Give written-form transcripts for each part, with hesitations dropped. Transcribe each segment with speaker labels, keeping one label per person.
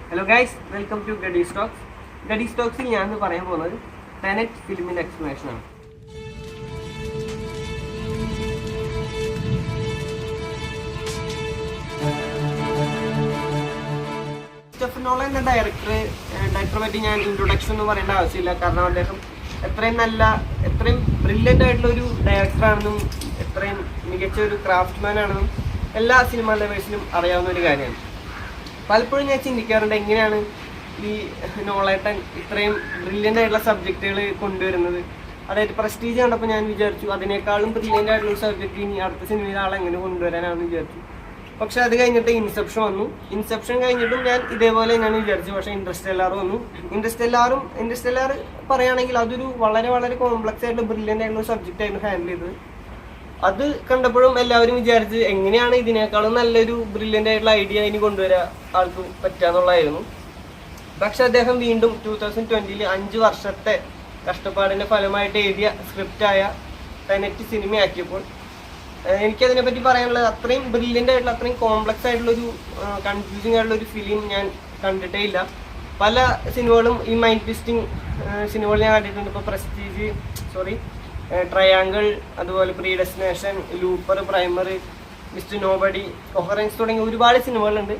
Speaker 1: Hello guys, welcome to Gadi Stocks. Gadi Stocks il ഞാൻ പറയാൻ പോകുന്നത് ടെനറ്റ് ഫിലിമിന്റെ എക്സ്പ്ലനേഷൻ ആണ്. ക്രിസ്റ്റഫർ നോളൻ എന്ന ഡയറക്ടറെ പറ്റി ഞാൻ ഇൻട്രൊഡക്ഷൻ ഒന്നും പറയേണ്ട ആവശ്യമില്ല. കാരണം അദ്ദേഹം എത്രയും ബ്രില്യൻ്റ് ആയിട്ടുള്ള ഒരു ഡയറക്ടറാണെന്നും എത്രയും മികച്ച ഒരു ക്രാഫ്റ്റ്മാൻ ആണെന്നും എല്ലാ സിനിമാ ലവേഴ്സിനും അറിയാവുന്ന ഒരു കാര്യമാണ്. പലപ്പോഴും ഞാൻ ചിന്തിക്കാറുണ്ട് എങ്ങനെയാണ് ഈ നോളേട്ടൻ ഇത്രയും ബ്രില്യൻ്റ് ആയിട്ടുള്ള സബ്ജക്റ്റുകൾ കൊണ്ടുവരുന്നത്. അതായത് പ്രസ്റ്റീജ് കണ്ടപ്പോൾ ഞാൻ വിചാരിച്ചു അതിനേക്കാളും ബ്രില്യൻ്റ് ആയിട്ടുള്ള ഒരു സബ്ജക്റ്റ് ഇനി അടുത്ത സിനിമയിൽ ആളെങ്ങനെ കൊണ്ടുവരാനാണെന്ന് വിചാരിച്ചു. പക്ഷെ അത് കഴിഞ്ഞിട്ട് ഇൻസെപ്ഷൻ വന്നു. ഇൻസെപ്ഷൻ കഴിഞ്ഞിട്ടും ഞാൻ ഇതേപോലെ ഞാൻ വിചാരിച്ചു. പക്ഷേ ഇൻറ്റർസ്റ്റെല്ലാർ വന്നു. ഇൻറ്റർസ്റ്റെല്ലാർ പറയുകയാണെങ്കിൽ അതൊരു വളരെ കോംപ്ലക്സ് ആയിട്ട് ബ്രില്യൻ്റ് ആയിട്ടുള്ള സബ്ജക്റ്റ് ആയിരുന്നു ഹാൻഡിൽ ചെയ്തത്. അത് കണ്ടപ്പോഴും എല്ലാവരും വിചാരിച്ച് എങ്ങനെയാണ് ഇതിനേക്കാളും നല്ലൊരു ബ്രില്യൻ്റ് ആയിട്ടുള്ള ഐഡിയ ഇനി കൊണ്ടുവരാൻ ആൾക്ക് പറ്റുകയെന്നുള്ളതായിരുന്നു. പക്ഷെ അദ്ദേഹം വീണ്ടും 2020 5 വർഷത്തെ കഷ്ടപ്പാടിൻ്റെ ഫലമായിട്ട് എഴുതിയ സ്ക്രിപ്റ്റായ ടെനറ്റ് സിനിമയാക്കിയപ്പോൾ എനിക്കതിനെപ്പറ്റി പറയാനുള്ളത് അത്രയും ബ്രില്യൻ്റ് ആയിട്ടുള്ള അത്രയും കോംപ്ലക്സ് ആയിട്ടുള്ളൊരു കൺഫ്യൂസിങ് ആയിട്ടുള്ളൊരു ഫിലിം ഞാൻ കണ്ടിട്ടേ ഇല്ല. പല സിനിമകളും ഈ മൈൻഡ് ട്വിസ്റ്റിംഗ് സിനിമകൾ ഞാൻ കണ്ടിട്ടുണ്ട്. ഇപ്പോൾ ട്രയാങ്കിൾ, അതുപോലെ predestination, looper, primer, mister nobody, coherence തുടങ്ങിയ ഒരുപാട് സിനിമകളുണ്ട്.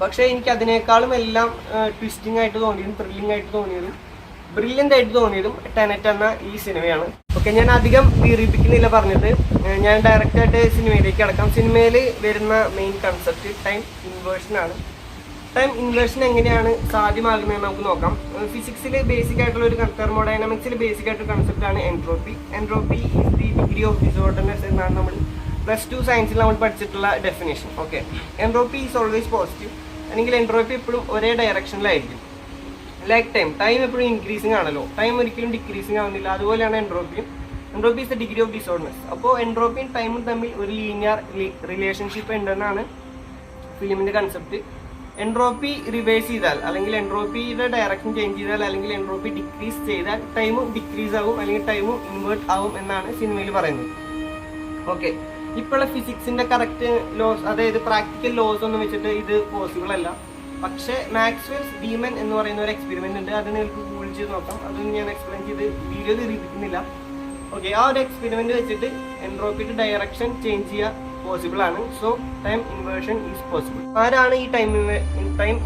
Speaker 1: പക്ഷേ എനിക്ക് അതിനേക്കാളും എല്ലാം ട്വിസ്റ്റിംഗ് ആയിട്ട് തോന്നിയതും ത്രില്ലിംഗ് ആയിട്ട് തോന്നിയതും ബ്രില്യൻ്റ് ആയിട്ട് തോന്നിയതും ടെനറ്റ് എന്ന ഈ സിനിമയാണ്. ഓക്കെ, ഞാൻ അധികം വീറിപ്പിക്കുന്നില്ല പറഞ്ഞിട്ട് ഞാൻ ഡയറക്റ്റായിട്ട് സിനിമയിലേക്ക് കിടക്കാം. സിനിമയിൽ വരുന്ന മെയിൻ കൺസെപ്റ്റ് ടൈം ഇൻവേർഷനാണ്. ടൈം ഇൻവേർഷൻ എങ്ങനെയാണ് സാധ്യമാകുന്നതെന്ന് നമുക്ക് നോക്കാം. ഫിസിക്സിൽ ബേസിക് ആയിട്ടുള്ള ഒരു തെർമോഡൈനാമിക്സിൽ ബേസിക് ആയിട്ടൊരു കൺസെപ്റ്റാണ് entropy. Entropy is the degree of disorderness എന്നാണ് നമ്മൾ +2 സയൻസിൽ നമ്മൾ പഠിച്ചിട്ടുള്ള ഡെഫിനേഷൻ. Okay, entropy is always positive, അല്ലെങ്കിൽ എൻട്രോപ്പി എപ്പോഴും ഒരേ ഡയറക്ഷനിലായിരിക്കും. ലൈക്ക് ടൈം എപ്പോഴും ഇൻക്രീസിങ് ആണല്ലോ, ടൈം ഒരിക്കലും ഡിക്രീസിങ് ആവുന്നില്ല. അതുപോലെയാണ് എൻട്രോപ്പിയും. Entropy is the degree of disorderness. അപ്പോൾ എൻട്രോപ്പിയും ടൈമും തമ്മിൽ ഒരു ലീനിയർ റിലേഷൻഷിപ്പ് ഉണ്ടെന്നാണ് ഫിലിമിൻ്റെ കൺസെപ്റ്റ്. എൻട്രോപ്പി റിവേഴ്സ് ചെയ്താൽ, അല്ലെങ്കിൽ എൻട്രോപ്പിയുടെ ഡയറക്ഷൻ ചേഞ്ച് ചെയ്താൽ, അല്ലെങ്കിൽ എൻട്രോപ്പി ഡിക്രീസ് ചെയ്താൽ ടൈമും ഡിക്രീസ് ആവും, അല്ലെങ്കിൽ ടൈമും ഇൻവേർട്ട് ആവും എന്നാണ് സിനിമയിൽ പറയുന്നത്. ഓക്കെ, ഇപ്പോഴുള്ള ഫിസിക്സിന്റെ കറക്റ്റ് ലോസ്, അതായത് പ്രാക്ടിക്കൽ ലോസ് ഒന്നും വെച്ചിട്ട് ഇത് പോസിബിൾ അല്ല. പക്ഷേ മാക്സ്വെൽസ് ഡീമൻ എന്ന് പറയുന്ന ഒരു എക്സ്പെരിമെന്റ് ഉണ്ട്. അത് നിങ്ങൾക്ക് ഗൂഗിൾ ചെയ്ത് നോക്കാം. അതൊന്നും ഞാൻ എക്സ്പ്ലെയിൻ ചെയ്ത് വീഡിയോയിൽ റിപ്പീറ്റുന്നില്ല. ഓക്കെ, ആ ഒരു എക്സ്പെരിമെന്റ് വെച്ചിട്ട് എൻട്രോപ്പിയുടെ ഡയറക്ഷൻ ചേഞ്ച് ചെയ്യുക പോസിബിൾ ആണ്. So time inversion is possible. ആരാണ് ഈ ടൈം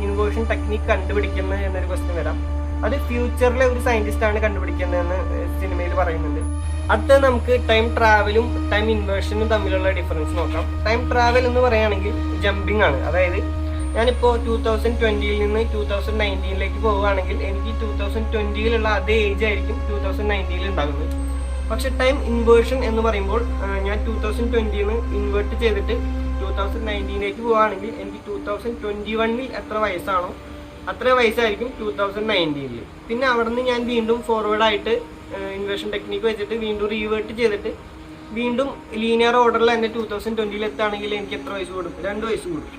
Speaker 1: ഇൻവേർഷൻ ടെക്നിക്ക് കണ്ടുപിടിക്കുന്നത് എന്നൊരു ക്വസ്റ്റ്യൻ വരാം. അത് ഫ്യൂച്ചറിലെ ഒരു സയന്റിസ്റ്റ് ആണ് കണ്ടുപിടിക്കുന്നതെന്ന് സിനിമയിൽ പറയുന്നുണ്ട്. അടുത്തത് നമുക്ക് ടൈം ട്രാവലും ടൈം ഇൻവേർഷനും തമ്മിലുള്ള ഡിഫറൻസ് നോക്കാം. ടൈം ട്രാവൽ എന്ന് പറയുകയാണെങ്കിൽ ജമ്പിങ് ആണ്. അതായത് ഞാനിപ്പോൾ 2020 നിന്ന് 2019 പോവുകയാണെങ്കിൽ എനിക്ക് 2020 അതേ ഏജ് ആയിരിക്കും 2019 ഉണ്ടാകുന്നത്. പക്ഷെ ടൈം ഇൻവേർഷൻ എന്ന് പറയുമ്പോൾ ഞാൻ 2020 ഇൻവേർട്ട് ചെയ്തിട്ട് 2019 പോവുകയാണെങ്കിൽ എനിക്ക് 2021 എത്ര വയസ്സാണോ അത്ര വയസ്സായിരിക്കും 2019. പിന്നെ അവിടെ നിന്ന് ഞാൻ വീണ്ടും ഫോർവേഡായിട്ട് ഇൻവേർഷൻ ടെക്നിക്ക് വെച്ചിട്ട് വീണ്ടും റീവേർട്ട് ചെയ്തിട്ട് വീണ്ടും ലീനിയർ ഓർഡറിൽ തന്നെ 2020 എത്തുകയാണെങ്കിൽ എനിക്ക് എത്ര വയസ്സ് കൂടും? 2 വയസ്സ് കൂടും.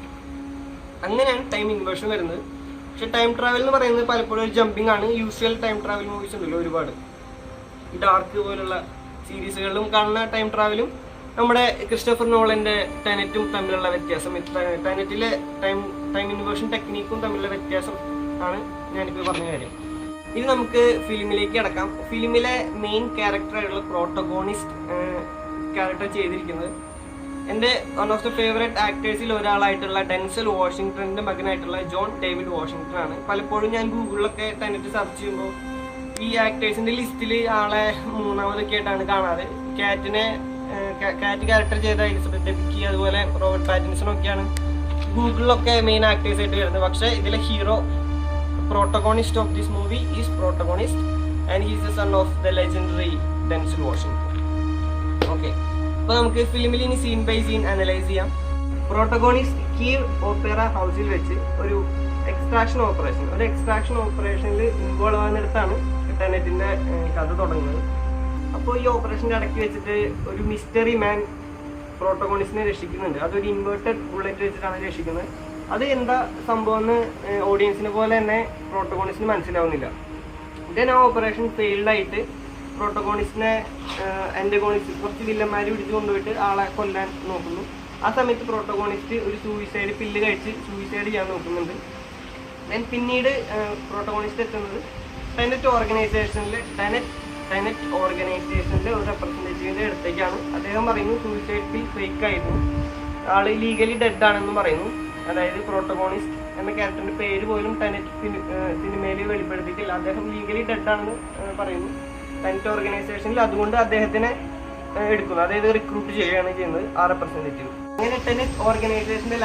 Speaker 1: അങ്ങനെയാണ് ടൈം ഇൻവേർഷൻ വരുന്നത്. പക്ഷെ ടൈം ട്രാവൽ എന്ന് പറയുന്നത് പലപ്പോഴും ഒരു ജമ്പിങ് ആണ്. യൂഷ്വൽ ടൈം ട്രാവൽ മൂവീസ് ഉണ്ടല്ലോ ഒരുപാട്, ഡാർക്ക് പോലുള്ള സീരീസുകളിലും കാണുന്ന ടൈം ട്രാവലും നമ്മുടെ ക്രിസ്റ്റഫർ നോളന്റെ ടെനറ്റും തമ്മിലുള്ള വ്യത്യാസം, ടെനറ്റിലെ ടൈം ഇൻവേർഷൻ ടെക്നിക്കും തമ്മിലുള്ള വ്യത്യാസം ആണ് ഞാനിപ്പോൾ പറഞ്ഞ കാര്യം. ഇനി നമുക്ക് ഫിലിമിലേക്ക് കിടക്കാം. ഫിലിമിലെ മെയിൻ ക്യാരക്ടറായിട്ടുള്ള പ്രോട്ടഗോണിസ്റ്റ് ക്യാരക്ടർ ചെയ്തിരിക്കുന്നത് എൻ്റെ വൺ ഓഫ് ദ ഫേവറേറ്റ് ആക്ടേഴ്സിൽ ഒരാളായിട്ടുള്ള ഡെൻസൽ വാഷിങ്ടണിൻ്റെ മകനായിട്ടുള്ള ജോൺ ഡേവിഡ് വാഷിങ്ടൺ ആണ്. പലപ്പോഴും ഞാൻ ഗൂഗിളിലൊക്കെ ടെനറ്റ് സെർച്ച് ചെയ്യുമ്പോൾ ഈ ആക്ടേഴ്സിൻ്റെ ലിസ്റ്റിൽ ആളെ 3ാമതൊക്കെ ആയിട്ടാണ് കാണാറ്. കാറ്റ് ക്യാരക്ടർ ചെയ്ത എലിസബത്ത് ഡെബിക്കി, അതുപോലെ റോബർട്ട് പാറ്റിൻസൺ ഒക്കെയാണ് ഗൂഗിളിലൊക്കെ മെയിൻ ആക്ടേഴ്സ് ആയിട്ട് വരുന്നത്. പക്ഷേ ഇതിലെ hero protagonist of this movie is protagonist and he is the son of the legendary Denzel Washington. Okay, അപ്പോൾ നമുക്ക് ഫിലിമിൽ ഇനി സീൻ ബൈ സീൻ അനലൈസ് ചെയ്യാം. പ്രോട്ടഗോണിസ്റ്റ് കീവ് ഓപ്പറ ഹൗസിൽ വെച്ച് ഒരു എക്സ്ട്രാക്ഷൻ ഓപ്പറേഷനിൽ ഇൻവോൾവ് ആകുന്നിടത്താണ് ടെനറ്റിൻ്റെ കഥ തുടങ്ങുന്നത്. അപ്പോൾ ഈ ഓപ്പറേഷൻ്റെ ഇടയ്ക്ക് വെച്ചിട്ട് ഒരു മിസ്റ്ററി മാൻ പ്രോട്ടഗോണിസ്റ്റിനെ രക്ഷിക്കുന്നുണ്ട്. അതൊരു ഇൻവേർട്ടഡ് ബുള്ളറ്റ് വെച്ചിട്ടാണ് രക്ഷിക്കുന്നത്. അത് എന്താ സംഭവം എന്ന് ഓഡിയൻസിനെ പോലെ തന്നെ പ്രോട്ടഗോണിസ്റ്റിന് മനസ്സിലാവുന്നില്ല. ദെൻ ആ ഓപ്പറേഷൻ ഫെയിൽഡായിട്ട് പ്രോട്ടഗോണിസ്റ്റിനെ ആൻറ്റഗോണിസ്റ്റ് കുറച്ച് വില്ലന്മാർ പിടിച്ചു കൊണ്ടുപോയിട്ട് ആളെ കൊല്ലാൻ നോക്കുന്നു. ആ സമയത്ത് പ്രോട്ടഗോണിസ്റ്റ് ഒരു സൂയിസൈഡ് പില്ല് കഴിച്ച് സൂയിസൈഡ് ചെയ്യാൻ നോക്കുന്നുണ്ട്. പിന്നീട് പ്രോട്ടഗോണിസ്റ്റ് എത്തുന്നത് ടെനറ്റ് ഓർഗനൈസേഷനിലെ ഒരു റെപ്രസെൻറ്റേറ്റീവിൻ്റെ അടുത്തേക്കാണ്. അദ്ദേഹം പറയുന്നു സൂയിസൈഡ് ഫേക്ക് ആയിരുന്നു, ആള് ലീഗലി ഡെഡ് ആണെന്ന് പറയുന്നു. അതായത് പ്രോട്ടഗോണിസ്റ്റ് എന്ന ക്യാരക്ടറിന്റെ പേര് പോലും ടെനറ്റ് സിനിമയിൽ വെളിപ്പെടുത്തിയിട്ടില്ല. അദ്ദേഹം ലീഗലി ഡെഡ് ആണെന്ന് പറയുന്നു ടെനറ്റ് ഓർഗനൈസേഷനിൽ. അതുകൊണ്ട് അദ്ദേഹത്തിനെ എടുക്കുന്നു, അതായത് റിക്രൂട്ട് ചെയ്യുകയാണ് ചെയ്യുന്നത് ആ റെപ്രസെൻറ്റേറ്റീവ്. അങ്ങനെ ടെനറ്റ് ഓർഗനൈസേഷന്റെ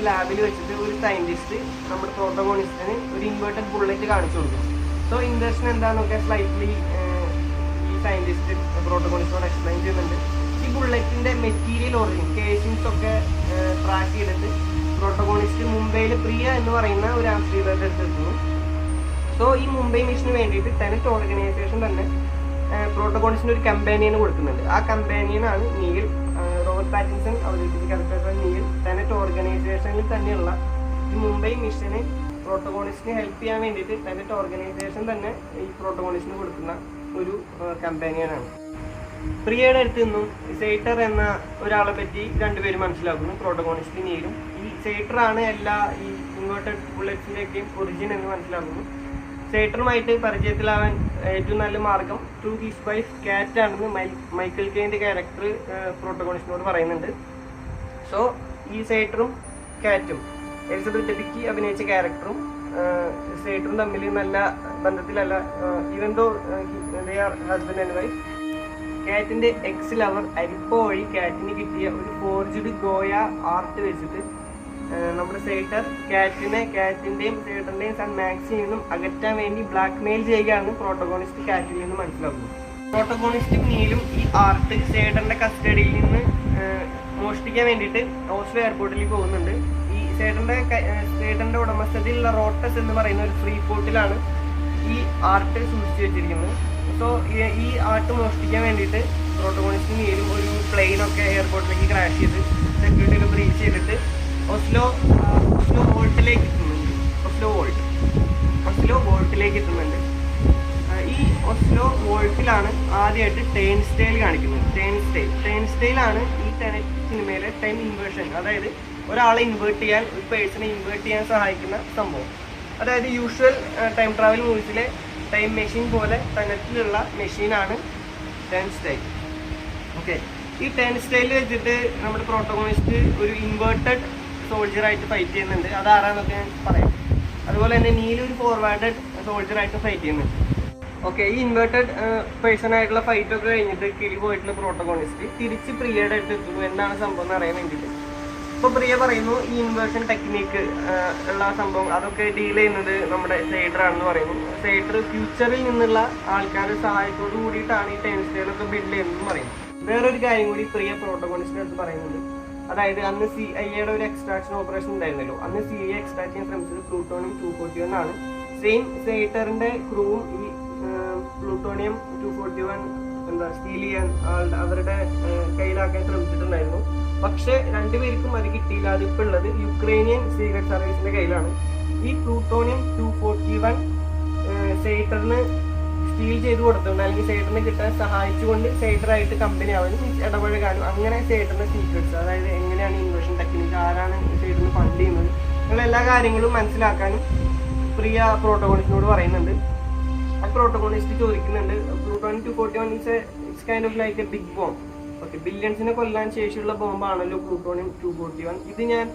Speaker 1: ലാബിൽ വെച്ചിട്ട് ഒരു സയന്റിസ്റ്റ് നമ്മുടെ പ്രോട്ടഗോണിസ്റ്റിന് ഒരു ഇൻവേർട്ടഡ് ബുള്ളറ്റ് കാണിച്ചു കൊടുക്കും. സോ ഇൻവേർഷൻ എന്താണെന്നൊക്കെ സ്ലൈറ്റ്ലി ഈ സയന്റിസ്റ്റ് പ്രോട്ടഗോണിസ്റ്റോട് എക്സ്പ്ലെയിൻ ചെയ്യുന്നുണ്ട്. ഈ ബുള്ളറ്റിന്റെ മെറ്റീരിയൽ ഒറിജിൻ കേസിങ്സ് ഒക്കെ ട്രാക്ക് ചെയ്തിട്ട് പ്രോട്ടഗോണിസ്റ്റ് മുംബൈയിൽ പ്രിയ എന്ന് പറയുന്ന ഒരു ആംസ്ട്രീലറുടെ അടുത്തെത്തുന്നു. സോ ഈ മുംബൈ മിഷന് വേണ്ടിയിട്ട് ടെനറ്റ് ഓർഗനൈസേഷൻ തന്നെ പ്രോട്ടഗോണിസ്റ്റിന് ഒരു കമ്പാനിയന് കൊടുക്കുന്നുണ്ട്. ആ കമ്പാനിയനാണ് നീൽ. റോബർട്ട് പാറ്റിൻസൺ അവതരിപ്പിച്ച ക്യാരക്ടർ നീൽ ടെനറ്റ് ഓർഗനൈസേഷനിൽ തന്നെയുള്ള ഈ മുംബൈ മിഷന് പ്രോട്ടഗോണിസ്റ്റിനെ ഹെൽപ്പ് ചെയ്യാൻ വേണ്ടിയിട്ട് ടെനറ്റ് ഓർഗനൈസേഷൻ തന്നെ ഈ പ്രോട്ടഗോണിസ്റ്റിന് കൊടുക്കുന്ന ഒരു കമ്പാനിയനാണ്. പ്രിയയുടെ അടുത്ത് നിന്നും സെയ്റ്റർ എന്ന ഒരാളെ പറ്റി രണ്ടുപേരും മനസ്സിലാക്കുന്നു, പ്രോട്ടഗോണിസ്റ്റ് നീലും. ഈ സെയ്റ്ററാണ് എല്ലാ ഈ ഇൻവേർട്ടഡ് ബുള്ളറ്റ്സിൻ്റെയൊക്കെയും ഒറിജിൻ എന്ന് മനസ്സിലാക്കുന്നു. സെയ്റ്ററുമായിട്ട് പരിചയത്തിലാവാൻ ഏറ്റവും നല്ല മാർഗം ടു ഹിസ് വൈഫ് കാറ്റ് ആണെന്ന് മൈക്കിൾ കെയിൻ്റെ ക്യാരക്ടർ പ്രോട്ടഗോണിസ്റ്റിനോട് പറയുന്നുണ്ട്. സോ ഈ സെയ്റ്ററും കാറ്റും എലിസബത്ത് ഡെബിക്കി അഭിനയിച്ച ക്യാരക്ടറും സെയ്റ്ററും തമ്മിൽ നല്ല ബന്ധത്തിലല്ല. Even though they are husband and wife. കാറ്റിന്റെ എക്സ് ലവർ അരിപ്പ വഴി കാറ്റിന് കിട്ടിയ ഒരു ഫോർജ്ഡ് ഗോയ ആർട്ട് വെച്ചിട്ട് നമ്മുടെ സെയ്റ്റർ കാറ്റിന്റെയും സെയ്റ്ററിന്റെയും സൺ മാക്സിൽ നിന്നും അകറ്റാൻ വേണ്ടി ബ്ലാക്ക് മെയിൽ ചെയ്യുകയാണ് പ്രോട്ടഗോണിസ്റ്റ് കാറ്റിൽ നിന്ന് മനസ്സിലാക്കുന്നത്. പ്രോട്ടഗോണിസ്റ്റും നീലും ഈ ആർട്ട് സെയ്റ്ററിന്റെ കസ്റ്റഡിയിൽ നിന്ന് മോഷ്ടിക്കാൻ വേണ്ടിയിട്ട് ഓസ്ലോ എയർപോർട്ടിലേക്ക് പോകുന്നുണ്ട്. ഈ സെയ്റ്ററിന്റെ ഉടമസ്ഥതയിലുള്ള റോട്ടസ് എന്ന് പറയുന്ന ഒരു ഫ്രീ പോർട്ടിലാണ് ഈ ആർട്ട് സൂക്ഷിച്ചു വെച്ചിരിക്കുന്നത്. സോ ഈ ആർട്ട് മോഷ്ടിക്കാൻ വേണ്ടിയിട്ട് പ്രോട്ടഗോണിസ്റ്റ് നീലും ഒരു പ്ലെയിനൊക്കെ എയർപോർട്ടിലേക്ക് ക്രാഷ് ചെയ്ത് സെക്യൂരിറ്റി ഒക്കെ ബ്രീച്ച് ചെയ്തിട്ട് ഓസ്ലോ വോൾട്ടിലേക്ക് എത്തുന്നുണ്ട്. ഈ ഓസ്ലോ വോൾട്ടിലാണ് ആദ്യമായിട്ട് ടേൺസ്റ്റൈൽ കാണിക്കുന്നത്. ടേൺസ്റ്റൈലാണ് ഈ ടെനറ്റ് സിനിമയിലെ ടൈം ഇൻവേർഷൻ, അതായത് ഒരാളെ ഇൻവേർട്ട് ചെയ്യാൻ, ഒരു പേഴ്സണെ ഇൻവേർട്ട് ചെയ്യാൻ സഹായിക്കുന്ന സംഭവം. അതായത് യൂഷ്വൽ ടൈം ട്രാവൽ മൂവീസിലെ ടൈം മെഷീൻ പോലെ ടെനറ്റിലുള്ള മെഷീനാണ് ടേൺസ്റ്റൈൽ. ഓക്കെ, ഈ ടേൺസ്റ്റൈൽ വെച്ചിട്ട് നമ്മുടെ പ്രോട്ടഗോണിസ്റ്റ് ഒരു ഇൻവേർട്ടഡ് സോൾജറായിട്ട് ഫൈറ്റ് ചെയ്യുന്നുണ്ട്. അതാരാന്നൊക്കെ ഞാൻ പറയാം. അതുപോലെ തന്നെ നീല ഒരു ഫോർവേഡഡ് സോൾജറായിട്ട് ഫൈറ്റ് ചെയ്യുന്നുണ്ട്. ഓക്കെ, ഈ ഇൻവേർട്ടഡ് പേഴ്സൺ ആയിട്ടുള്ള ഫൈറ്റ് ഒക്കെ കഴിഞ്ഞിട്ട് കിളി പോയിട്ടുള്ള പ്രോട്ടഗോണിസ്റ്റ് തിരിച്ച് പ്രിയയുടെ അടുത്ത് എത്തുന്നു. എന്താണ് സംഭവം എന്ന് അറിയാൻ വേണ്ടിയിട്ട്. ഇപ്പോൾ പ്രിയ പറയുന്നു ഈ ഇൻവേർഷൻ ടെക്നിക്ക് ഉള്ള സംഭവം അതൊക്കെ ഡീൽ ചെയ്യുന്നത് നമ്മുടെ സെയ്റ്റർ ആണെന്ന് പറയുന്നു. സെയ്റ്റർ ഫ്യൂച്ചറിൽ നിന്നുള്ള ആൾക്കാരുടെ സഹായത്തോട് കൂടിയിട്ടാണ് ഈ ടേൺസ്റ്റൈലൊക്കെ ബിൽഡ് ചെയ്യുന്നതെന്ന് പറയുന്നു. വേറൊരു കാര്യം കൂടി പ്രിയ പ്രോട്ടഗോണിസ്റ്റിന്റെ അടുത്ത് പറയുന്നുണ്ട്. അതായത് അന്ന് CIA-യുടെ ഒരു എക്സ്ട്രാക്ഷൻ ഓപ്പറേഷൻ ഉണ്ടായിരുന്നല്ലോ. അന്ന് CIA എക്സ്ട്രാക്ട് ചെയ്യാൻ ശ്രമിച്ചത് പ്ലൂട്ടോണിയം 241 ആണ്. സെയിം സെയ്റ്ററിന്റെ ക്രൂവും ഈ പ്ലൂട്ടോണിയം 241 സ്റ്റീൽ ചെയ്യാൻ അവരുടെ കയ്യിലാക്കാൻ ശ്രമിച്ചിട്ടുണ്ടായിരുന്നു. പക്ഷെ രണ്ടുപേർക്കും അത് കിട്ടിയില്ല. അതിപ്പോൾ ഉള്ളത് യുക്രൈനിയൻ സീക്രട്ട് സർവീസിന്റെ കയ്യിലാണ്. ഈ പ്ലൂട്ടോണിയം 241 സെയ്റ്ററിന് സ്റ്റീൽ ചെയ്ത് കൊടുത്തിട്ടുണ്ട്, അല്ലെങ്കിൽ സെയ്റ്ററിന് കിട്ടാൻ സഹായിച്ചുകൊണ്ട് സെയ്റ്ററായിട്ട് കമ്പനി ആവാനും ഇടപഴകാനും അങ്ങനെ സെയ്റ്ററിന്റെ സീക്രട്സ്, അതായത് എങ്ങനെയാണ് ഇൻവേർഷൻ ടെക്നിക്ക്, ആരാണ് സെയ്റ്ററിന് ഫണ്ട് ചെയ്യുന്നത്, അങ്ങനെ എല്ലാ കാര്യങ്ങളും മനസ്സിലാക്കാനും പ്രിയ പ്രോട്ടഗോണിസ്റ്റിനോട് പറയുന്നുണ്ട്. ആ പ്രോട്ടഗോണിസ്റ്റ് ചോദിക്കുന്നുണ്ട്, plutonium 241 it's kind of like a big bomb. Okay, ബില്യൺസിനെ കൊല്ലാൻ ശേഷിയുള്ള ബോംബാണല്ലോ പ്ലൂട്ടോണിയം 241. ഇത് ഞാൻ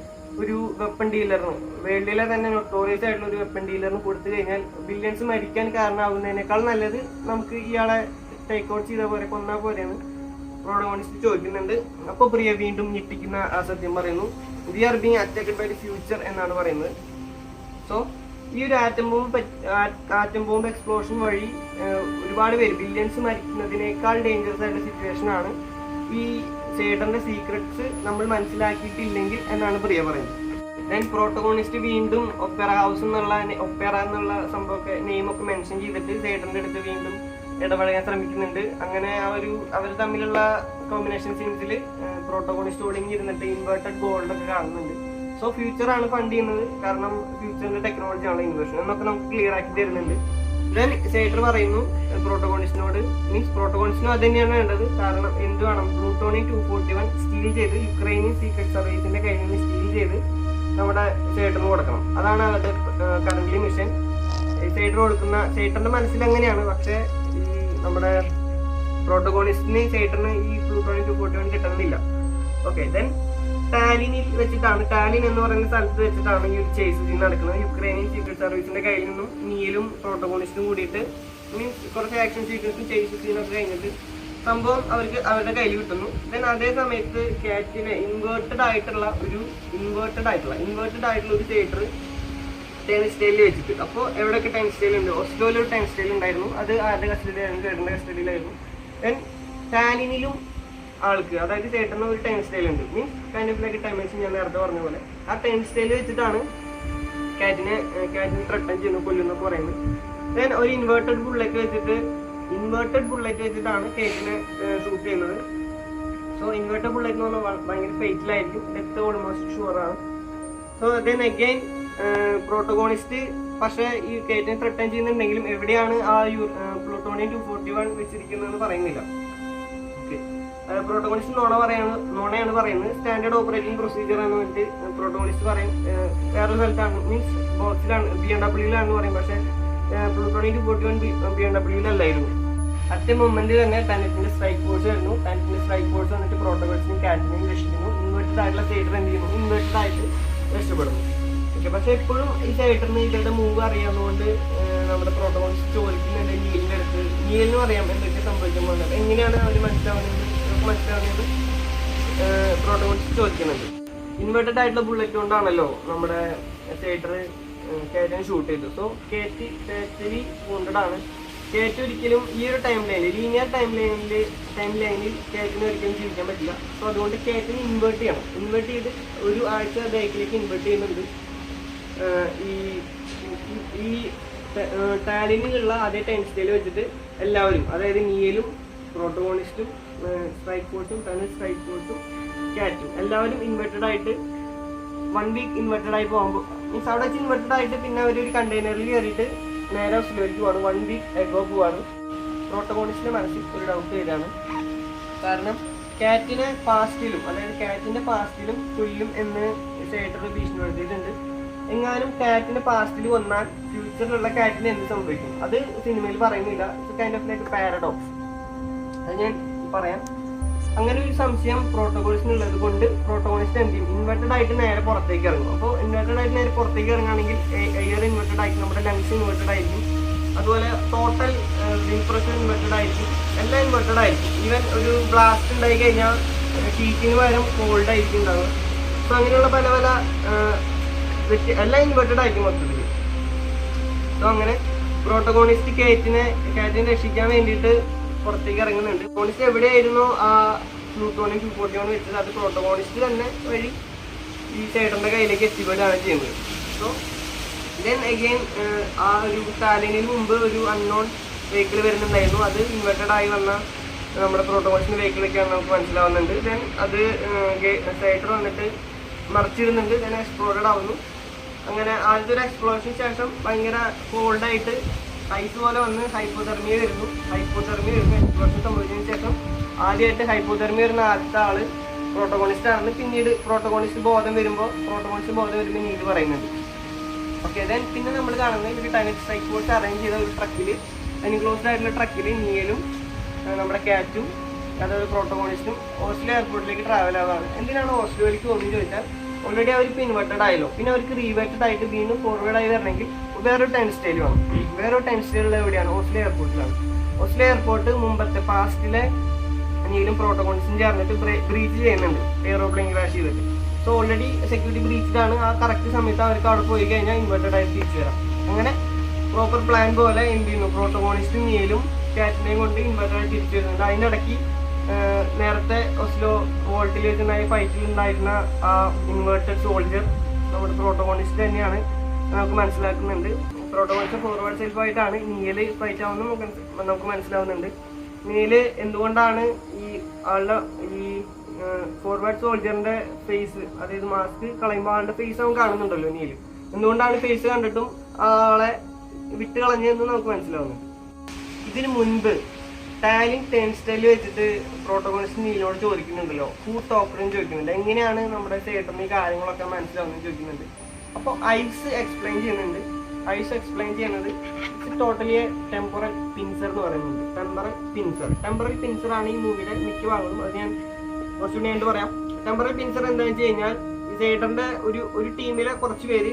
Speaker 1: ഒരു വെപ്പൺ ഡീലറിന്, വേൾഡിലെ തന്നെ നൊട്ടോറിയസ് ആയിട്ടുള്ള ഒരു വെപ്പൺ ഡീലറിന് കൊടുത്തു കഴിഞ്ഞാൽ ബില്യൺസ് മരിക്കാൻ കാരണമാകുന്നതിനേക്കാൾ നല്ലത് നമുക്ക് ഇയാളെ ടേക്ക് ഔട്ട് ചെയ്ത പോലെ കൊന്നാൽ പോലെയാണ് പ്രോട്ടഗോണിസ്റ്റ് ചോദിക്കുന്നുണ്ട്. അപ്പോൾ പ്രിയ വീണ്ടും ഞെട്ടിക്കുന്ന ആ സത്യം പറയുന്നു, we are being attacked by the future എന്നാണ് പറയുന്നത്. സോ ഈ ഒരു ആറ്റം ബോംബ് എക്സ്പ്ലോഷൻ വഴി ഒരുപാട് പേര്, ബില്യൺസ് മരിക്കുന്നതിനേക്കാൾ ഡേഞ്ചറസ് ആയിട്ടുള്ള സിറ്റുവേഷൻ ആണ് ഈ സെയ്റ്ററിന്റെ സീക്രട്സ് നമ്മൾ മനസ്സിലാക്കിയിട്ടില്ലെങ്കിൽ എന്നാണ് പ്രിയ പറയുന്നത്. ദെൻ പ്രോട്ടഗോണിസ്റ്റ് വീണ്ടും ഒപ്പേറ എന്നുള്ള സംഭവമൊക്കെ നെയിമൊക്കെ മെൻഷൻ ചെയ്തിട്ട് സെയ്റ്ററിന്റെ അടുത്ത് വീണ്ടും ഇടപഴകാൻ ശ്രമിക്കുന്നുണ്ട്. അങ്ങനെ അവർ തമ്മിലുള്ള കോമ്പിനേഷൻ സീൻസിൽ പ്രോട്ടഗോണിസ്റ്റ് ഒളിഞ്ഞിരുന്നിട്ട് ഇൻവേർട്ടഡ് ഗോൾഡൊക്കെ കാണുന്നുണ്ട്. സോ ഫ്യൂച്ചറാണ് ഫണ്ട് ചെയ്യുന്നത്, കാരണം ഫ്യൂച്ചറിന്റെ ടെക്നോളജി ആണ് ഇൻവേർഷൻ എന്നൊക്കെ നമുക്ക് ക്ലിയർ ആക്കി തരുന്നുണ്ട്. ദെൻ സെയ്റ്റർ പറയുന്നു പ്രോട്ടഗോണിസ്റ്റിനോട്, മീൻസ് പ്രോട്ടഗോണിസ്റ്റിനും അത് തന്നെയാണ് വേണ്ടത്. കാരണം എന്ത് വേണം, പ്ലൂട്ടോണിയം 241 സ്റ്റീൽ ചെയ്ത് യുക്രൈനിയൻ സീക്രട്ട് സർവീസിന്റെ കയ്യിൽ നിന്ന് സ്റ്റീൽ ചെയ്ത് നമ്മുടെ സേട്ടറിന് കൊടുക്കണം. അതാണ് അവരുടെ കറന്റ് മിഷൻ. സേട്ടർ കൊടുക്കുന്ന സേട്ടറിന്റെ മനസ്സിൽ അങ്ങനെയാണ്. പക്ഷെ ഈ നമ്മുടെ പ്രോട്ടഗോണിസ്റ്റിന് സേട്ടറിന് ഈ പ്ലൂട്ടോണിയം 241 കിട്ടുന്നില്ല. ഓക്കെ, ദെൻ ടാലിനിൽ വെച്ചിട്ടാണ്, ടാലിൻ എന്ന് പറയുന്ന സ്ഥലത്ത് വെച്ചിട്ടാണ് ഈ ഒരു ചേസ് സീൻ നടക്കുന്നത്. യുക്രൈനിയൻ സീക്രട്ട് സർവീസിന്റെ കയ്യിൽ നിന്നും നീലും പ്രോട്ടഗോണിസ്റ്റും കൂടിയിട്ട് മീൻസ് കുറച്ച് ആക്ഷൻ സീക്വൻസും ചേസ് സീനൊക്കെ കഴിഞ്ഞിട്ട് സംഭവം അവരുടെ കയ്യിൽ കിട്ടുന്നു. ദെൻ അതേ സമയത്ത് കാറ്റിനെ ഇൻവേർട്ടഡ് ആയിട്ടുള്ള ഒരു തിയേറ്റർ ടെൻസ്റ്റൈലിൽ വെച്ചിട്ട്, അപ്പോൾ എവിടെയൊക്കെ ടെൻസ്റ്റൈൽ ഉണ്ട്, ഓസ്ലോയിൽ ഒരു ടെൻസ്റ്റൈൽ ഉണ്ടായിരുന്നു. അത് ആരുടെ കസ്റ്റഡിയിലായിരുന്നു? ചേട്ടൻ്റെ കസ്റ്റഡിയിലായിരുന്നു. ദെൻ ടാലിനിലും ആൾക്ക്, അതായത് ചേട്ടന് ഒരു ടെൻസ്റ്റൈൽ ഉണ്ട്. Means kind of like timers ഞാൻ നേരത്തെ പറഞ്ഞ പോലെ ആ ടെൻസ്റ്റൈൽ വെച്ചിട്ടാണ് കാറ്റിനെ ത്രട്ടൻ ചെയ്യുന്നു, കൊല്ലുന്നൊക്കെ പറയുന്നത്. ദെൻ ഒരു ഇൻവേർട്ടഡ് ബുള്ളറ്റ് വെച്ചിട്ടാണ് കേറ്റിനെ ഷൂട്ട് ചെയ്യുന്നത്. സോ ഇൻവേർട്ടഡ് ബുള്ളറ്റ് എന്ന് പറഞ്ഞാൽ ഭയങ്കര ഫെയ്റ്റിലായിരിക്കും, ഡെത്ത് ഓൾമോസ്റ്റ് ഷുവറാണ്. സോ ദെൻ അഗൈൻ പ്രോട്ടഗോണിസ്റ്റ് പക്ഷേ ഈ കേറ്റിനെ ത്രട്ടൻ ചെയ്യുന്നുണ്ടെങ്കിലും എവിടെയാണ് ആ പ്ലൂട്ടോണിയം 241 വെച്ചിരിക്കുന്നതെന്ന് പറയുന്നില്ല. ഓക്കെ, പ്രോട്ടഗോണിസ്റ്റ് നോണയാണ് പറയുന്നത്. സ്റ്റാൻഡേർഡ് ഓപ്പറേറ്റിംഗ് പ്രൊസീജിയർ എന്ന് പറഞ്ഞിട്ട് പ്രോട്ടഗോണിസ്റ്റ് പറയും വേറൊരു സ്ഥലത്താണ്, മീൻസ് ബോക്സിലാണ്, BMW-ലാണെന്ന് പറയും. പക്ഷേ പ്ലൂട്ടോണിയം 241 BMW-ലല്ലായിരുന്നു. അറ്റ് മൊമെന്റ് തന്നെ ടാനറ്റിന്റെ സ്ട്രൈക്ക് ഫോഴ്സ് വരുന്നു. ടാനറ്റിന്റെ സ്ട്രൈക്ക് ഫോഴ്സ് വന്നിട്ട് പ്രോട്ടഗോണിസ്റ്റിനും കാറ്റിനെയും രക്ഷിക്കുന്നു. ഇൻവേർട്ടഡ് ആയിട്ടുള്ള സൈഡർ എന്ത് ചെയ്യുന്നു? ഇൻവേർട്ടഡ് ആയിട്ട് രക്ഷപ്പെടുന്നു. ഓക്കെ, പക്ഷെ എപ്പോഴും ഈ സൈഡറിന് ഇവരുടെ മൂവ് അറിയാവുന്നതുകൊണ്ട് നമ്മുടെ പ്രോട്ടഗോണിസ്റ്റ് ചോദിക്കുന്നുണ്ട് നീലിന്റെ അടുത്ത്. നീലിനും അറിയാം എന്തൊക്കെ സംഭവിക്കാൻ പോകുന്നത്, എങ്ങനെയാണ് അവർ മനസ്സിലാവുന്നത് പ്രോട്ടഗോണിസ്റ്റ് ചോദിക്കുന്നുണ്ട്. ഇൻവേർട്ടഡ് ആയിട്ടുള്ള ബുള്ളറ്റ് കൊണ്ടാണല്ലോ നമ്മുടെ സൈഡർ കേറ്റിനെ ഷൂട്ട് ചെയ്തു. സോ കേറ്റി വൂണ്ടഡ് ആണ്. കേറ്റ് ഒരിക്കലും ഈ ഒരു ലീനിയർ ടൈം ലൈനിൽ കേറ്റിന് ഒരിക്കലും ജീവിക്കാൻ പറ്റില്ല. സോ അതുകൊണ്ട് കേറ്റിന് ഇൻവേർട്ട് ചെയ്യണം. ഇൻവേർട്ട് ചെയ്ത് ഒരു ആഴ്ച ബാക്കിലേക്ക് ഇൻവേർട്ട് ചെയ്യുന്നുണ്ട്. ഈ ടാലിനുള്ള അതേ ടെൻസ്റ്റൈൽ വെച്ചിട്ട് എല്ലാവരും, അതായത് നീലും പ്രോട്ടഗോണിസ്റ്റും സ്ട്രൈക്ക് ഫോഴ്സും സ്ട്രൈക്ക് ഫോഴ്സും കാറ്റും എല്ലാവരും ഇൻവെർട്ടഡ് ആയിട്ട് 1 വീക്ക് ഇൻവെർട്ടഡ് ആയി പോകുമ്പോൾ മീൻസ് അവിടെ വെച്ച് ഇൻവെർട്ടഡ് ആയിട്ട് പിന്നെ അവരൊരു കണ്ടെയ്നറിൽ കയറിയിട്ട് നേരെ ഓസ്ലോയിലേക്ക് പോവാണ്. 1 വീക്ക് എഗോ പോവാണ്. പ്രോട്ടഗോണിസ്റ്റിന്റെ മനസ്സിൽ ഒരു ഡൗട്ട് ചെയ്താണ്. കാരണം കാറ്റിനെ പാസ്റ്റിലും, അതായത് കാറ്റിന്റെ പാസ്റ്റിലും കൊല്ലും എന്ന് സേട്ടർ ഭീഷണിപ്പെടുത്തിയിട്ടുണ്ട്. എങ്ങാനും കാറ്റിന്റെ പാസ്റ്റിൽ വന്നാൽ ഫ്യൂച്ചറിലുള്ള കാറ്റിന് എന്ത് സംഭവിക്കും? അത് സിനിമയിൽ പറയുന്നില്ല. It's kind of like paradox. അത് ഞാൻ പറയാം. അങ്ങനെ ഒരു സംശയം പ്രോട്ടഗോണിസ്റ്റിനുള്ളത് കൊണ്ട് പ്രോട്ടഗോണിസ്റ്റ് എന്ത് ചെയ്യും? ഇൻവെർട്ടഡ് ആയിട്ട് നേരെ പുറത്തേക്ക് ഇറങ്ങും. അപ്പോൾ ഇൻവെർട്ടഡ് ആയിട്ട് നേരെ പുറത്തേക്ക് ഇറങ്ങുകയാണെങ്കിൽ എയർ ഇൻവെർട്ടഡ് ആയിരിക്കും, നമ്മുടെ ലങ്സ് ഇൻവെർട്ടഡ് ആയിരിക്കും, അതുപോലെ ടോട്ടൽ വിൻഡ് പ്രഷർ ഇൻവെർട്ടഡ് ആയിരിക്കും, എല്ലാം ഇൻവെർട്ടഡ് ആയിരിക്കും. ഈവൻ ഒരു ബ്ലാസ്റ്റ് ഉണ്ടായി കഴിഞ്ഞാൽ ഹീറ്റിന് പകരം കോൾഡ് ആയിരിക്കും ഉണ്ടാവുക. സോ അങ്ങനെയുള്ള പല എല്ലാം ഇൻവെർട്ടഡ് ആയിരിക്കും മൊത്തത്തിൽ. സോ അങ്ങനെ പ്രോട്ടഗോണിസ്റ്റ് കാറ്റിനെ രക്ഷിക്കാൻ വേണ്ടിയിട്ട് പുറത്തേക്ക് ഇറങ്ങുന്നുണ്ട്. പ്രോട്ടഗോണിസ്റ്റ് എവിടെയായിരുന്നു ആ പ്ലൂട്ടോണിയം 241 വെച്ചത്, അത് പ്രോട്ടഗോണിസ്റ്റ് തന്നെ വഴി ഈ സൈഡറിന്റെ കയ്യിലേക്ക് എത്തിപ്പെടുകയാണ് ചെയ്യുന്നത്. സോ ദെൻ അഗെയിൻ ആ ഒരു ടാലിനിന് മുമ്പ് ഒരു അൺനോൺ വെഹിക്കിൾ വരുന്നുണ്ടായിരുന്നു. അത് ഇൻവെർട്ടഡ് ആയി വന്ന നമ്മുടെ പ്രോട്ടഗോണിസ്റ്റിന്റെ വെഹിക്കിളൊക്കെയാണ് നമുക്ക് മനസ്സിലാവുന്നുണ്ട്. ദെൻ അത് സൈഡർ വന്നിട്ട് മറിച്ചിടുന്നുണ്ട്. ദെൻ എക്സ്പ്ലോർഡ് ആവുന്നു. അങ്ങനെ ആദ്യത്തെ ഒരു എക്സ്പ്ലോഷന് ശേഷം ഭയങ്കര കോൾഡായിട്ട് ഐസ് പോലെ വന്ന് ഹൈപ്പോതെർമിയ വരുന്നു. എക്സ്പ്ലോഷൻ സംഭവിച്ചതിന് ശേഷം ആദ്യമായിട്ട് ഹൈപ്പോതെർമിയ വരുന്ന ആദ്യത്തെ ആള് പ്രോട്ടഗോണിസ്റ്റ് ആണ്. പിന്നീട് പ്രോട്ടഗോണിസ്റ്റ് ബോധം വരുമ്പോൾ നീല് പറയുന്നുണ്ട്. ഓക്കെ, ദെൻ പിന്നെ നമ്മൾ കാണുന്നത് ഒരു ടൈനറ്റ് സ്ട്രൈക്ക് ഫോഴ്സ് അറേഞ്ച് ചെയ്ത ഒരു ട്രക്കിൽ, എൻക്ലോസ്ഡ് ആയിട്ടുള്ള ട്രക്കിൽ നീലും നമ്മുടെ കാറ്റും അതായത് പ്രോട്ടഗോണിസ്റ്റും ഓസ്ലോ എയർപോർട്ടിലേക്ക് ട്രാവൽ ആവുകയാണ്. എന്തിനാണ് ഓസ്ലോയിലേക്ക് പോകുന്നത് ചോദിച്ചാൽ, ഓൾറെഡി അവർക്ക് ഇൻവെർട്ടഡ് ആയല്ലോ, പിന്നെ അവർക്ക് റീവേർട്ടഡ് ആയിട്ട് വീണ്ടും ഫോർവേഡ് ആയി വരണമെങ്കിൽ വേറൊരു ടൈം സ്റ്റൈൽ വേണം. വേറൊരു ടൈം സ്റ്റൈൽ എവിടെയാണ്? ഓസ്ലോ എയർപോർട്ടിലാണ്. ഓസ്ലോ എയർപോർട്ട് മുമ്പത്തെ പാസ്റ്റിലെ നീലും പ്രോട്ടഗോണിസ്റ്റും ചേർന്നിട്ട് ബ്രീച്ച് ചെയ്യുന്നുണ്ട്, എയറോപ്ലെയിൻ ക്രാഷ് ചെയ്തിട്ട്. സോ ഓൾറെഡി സെക്യൂരിറ്റി ബ്രീച്ച്ഡ് ആണ്. ആ കറക്റ്റ് സമയത്ത് അവർക്ക് അവിടെ പോയി കഴിഞ്ഞാൽ ഇൻവെർട്ടഡ് ആയിട്ട് തിരിച്ചു വരാം. അങ്ങനെ പ്രോപ്പർ പ്ലാൻ പോലെ എന്ത് ചെയ്യുന്നു, പ്രോട്ടഗോണിസ്റ്റും നീലും കാറ്റിനെയും കൊണ്ട് ഇൻവെർട്ടഡ് ആയിട്ട് തിരിച്ചു വരുന്നുണ്ട്. അതിനിടയ്ക്ക് നേരത്തെ ഓസ്ലോ വോൾട്ടിൽ വെച്ചുണ്ടായ ഫൈറ്റിൽ ഉണ്ടായിരുന്ന ആ ഇൻവേർട്ടഡ് സോൾജർ നമ്മുടെ പ്രോട്ടഗോണിസ്റ്റ് തന്നെയാണ് നമുക്ക് മനസ്സിലാക്കുന്നുണ്ട്. പ്രോട്ടഗോണിസ്റ്റ് ഫോർവേഡ് സെൽഫായിട്ടാണ് നീല് ഫൈറ്റ് ആവുന്നത് നമുക്ക് മനസ്സിലാവുന്നുണ്ട്. നീല് എന്തുകൊണ്ടാണ് ഈ ആളുടെ ഈ ഫോർവേഡ് സോൾജറിന്റെ ഫേസ്, അതായത് മാസ്ക് കളയുമ്പോൾ ആളുടെ ഫേസ് അവൻ കാണുന്നുണ്ടല്ലോ നീല്, എന്തുകൊണ്ടാണ് ഫേസ് കണ്ടിട്ടും ആളെ വിട്ട് കളഞ്ഞതെന്ന് നമുക്ക് മനസ്സിലാവുന്നുണ്ട്. ഇതിനു മുൻപ് ടാലിങ് ടേൺ സ്റ്റൈൽ വെച്ചിട്ട് പ്രോട്ടോകോണിസ്റ്റ് നീലോട് ചോദിക്കുന്നുണ്ടല്ലോ, ഹൂ ടോക്കറും ചോദിക്കുന്നുണ്ട്, എങ്ങനെയാണ് നമ്മുടെ സേട്ടറിന് ഈ കാര്യങ്ങളൊക്കെ മനസ്സിലാവുന്നത് ചോദിക്കുന്നുണ്ട്. അപ്പോൾ ഐസ് എക്സ്പ്ലെയിൻ ചെയ്യുന്നുണ്ട്. ഐസ് എക്സ്പ്ലെയിൻ ചെയ്യുന്നത് ടോട്ടലി ടെമ്പറൽ പിൻസർ എന്ന് പറയുന്നുണ്ട്. ടെമ്പറൽ പിൻസർ ആണ് ഈ മൂവിയുടെ മിക്ക ഭാഗങ്ങളും. അത് ഞാൻ കുറച്ചുകൂടി ആയിട്ട് പറയാം. ടെമ്പറൽ പിൻസർ എന്താണെന്ന് വെച്ച് കഴിഞ്ഞാൽ സേട്ടറിന്റെ ഒരു ടീമിലെ കുറച്ച് പേര്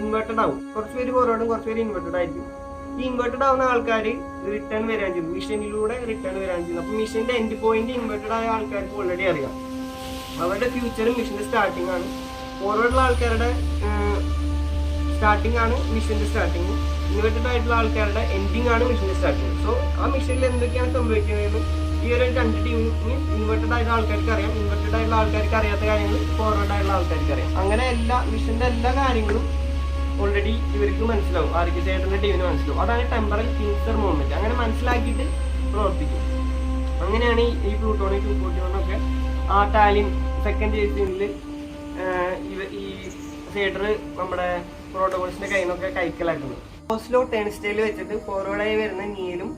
Speaker 1: ഇൻവേർട്ടഡ് ആവും, കുറച്ച് പേര് ഫോർവേഡും കുറച്ച് പേര് ഇൻവേർട്ടഡ് ആയിരിക്കും. ഈ ഇൻവേർട്ടഡ് ആവുന്ന ആൾക്കാർ റിട്ടേൺ വരാൻ ചെയ്തു, മിഷനിലൂടെ റിട്ടേൺ വരാൻ ചെയ്യുന്നു. അപ്പോൾ മിഷന്റെ എൻഡ് പോയിന്റ് ഇൻവേർട്ടഡ് ആയ ആൾക്കാർക്ക് ഓൾറെഡി അറിയാം. അവരുടെ ഫ്യൂച്ചറും മിഷന്റെ സ്റ്റാർട്ടിംഗ് ആണ്. ഫോർവേഡുള്ള ആൾക്കാരുടെ സ്റ്റാർട്ടിംഗ് ആണ് മിഷന്റെ സ്റ്റാർട്ടിങ്. ഇൻവേർട്ടഡ് ആയിട്ടുള്ള ആൾക്കാരുടെ എൻഡിങ് ആണ് മിഷന്റെ സ്റ്റാർട്ടിങ്. സോ ആ മിഷനിൽ എന്തൊക്കെയാണ് സംഭവിക്കുന്നതെന്ന് ഈ ഒരു രണ്ട് ടീമിന് ഇൻവേർട്ടഡ് ആയിട്ടുള്ള ആൾക്കാർക്ക് അറിയാം, ഇൻവേർട്ടഡ് ആയിട്ടുള്ള ആൾക്കാർക്ക് അറിയാത്ത കാര്യങ്ങൾ ഫോർവേഡ് ആയിട്ടുള്ള ആൾക്കാർക്ക് അറിയാം. അങ്ങനെ മിഷന്റെ എല്ലാ കാര്യങ്ങളും ഓൾറെഡി ഇവർക്ക് മനസ്സിലാവും, ആർക്ക് സേട്ടറിന്റെ ടീമിന് മനസ്സിലാവും. അതാണ് ടെമ്പറൽ പിൻസർ മൂവ്മെന്റ്. അങ്ങനെ മനസ്സിലാക്കിയിട്ട് പ്രവർത്തിക്കും. അങ്ങനെയാണ് ഈ പ്ലൂട്ടോണി 241 ഒക്കെ ആ ടാലിൻ സെക്കൻഡ് സീസണിൽ ഈ സേട്ടർ നമ്മുടെ പ്രോട്ടോകോണിസ്റ്റിന്റെ കയ്യിൽ നിന്നൊക്കെ കൈക്കലാക്കുന്നത്. ഓസ്ലോ ടേൺ സ്റ്റൈൽ വെച്ചിട്ട് ഫോർവേഡായി വരുന്ന നീലും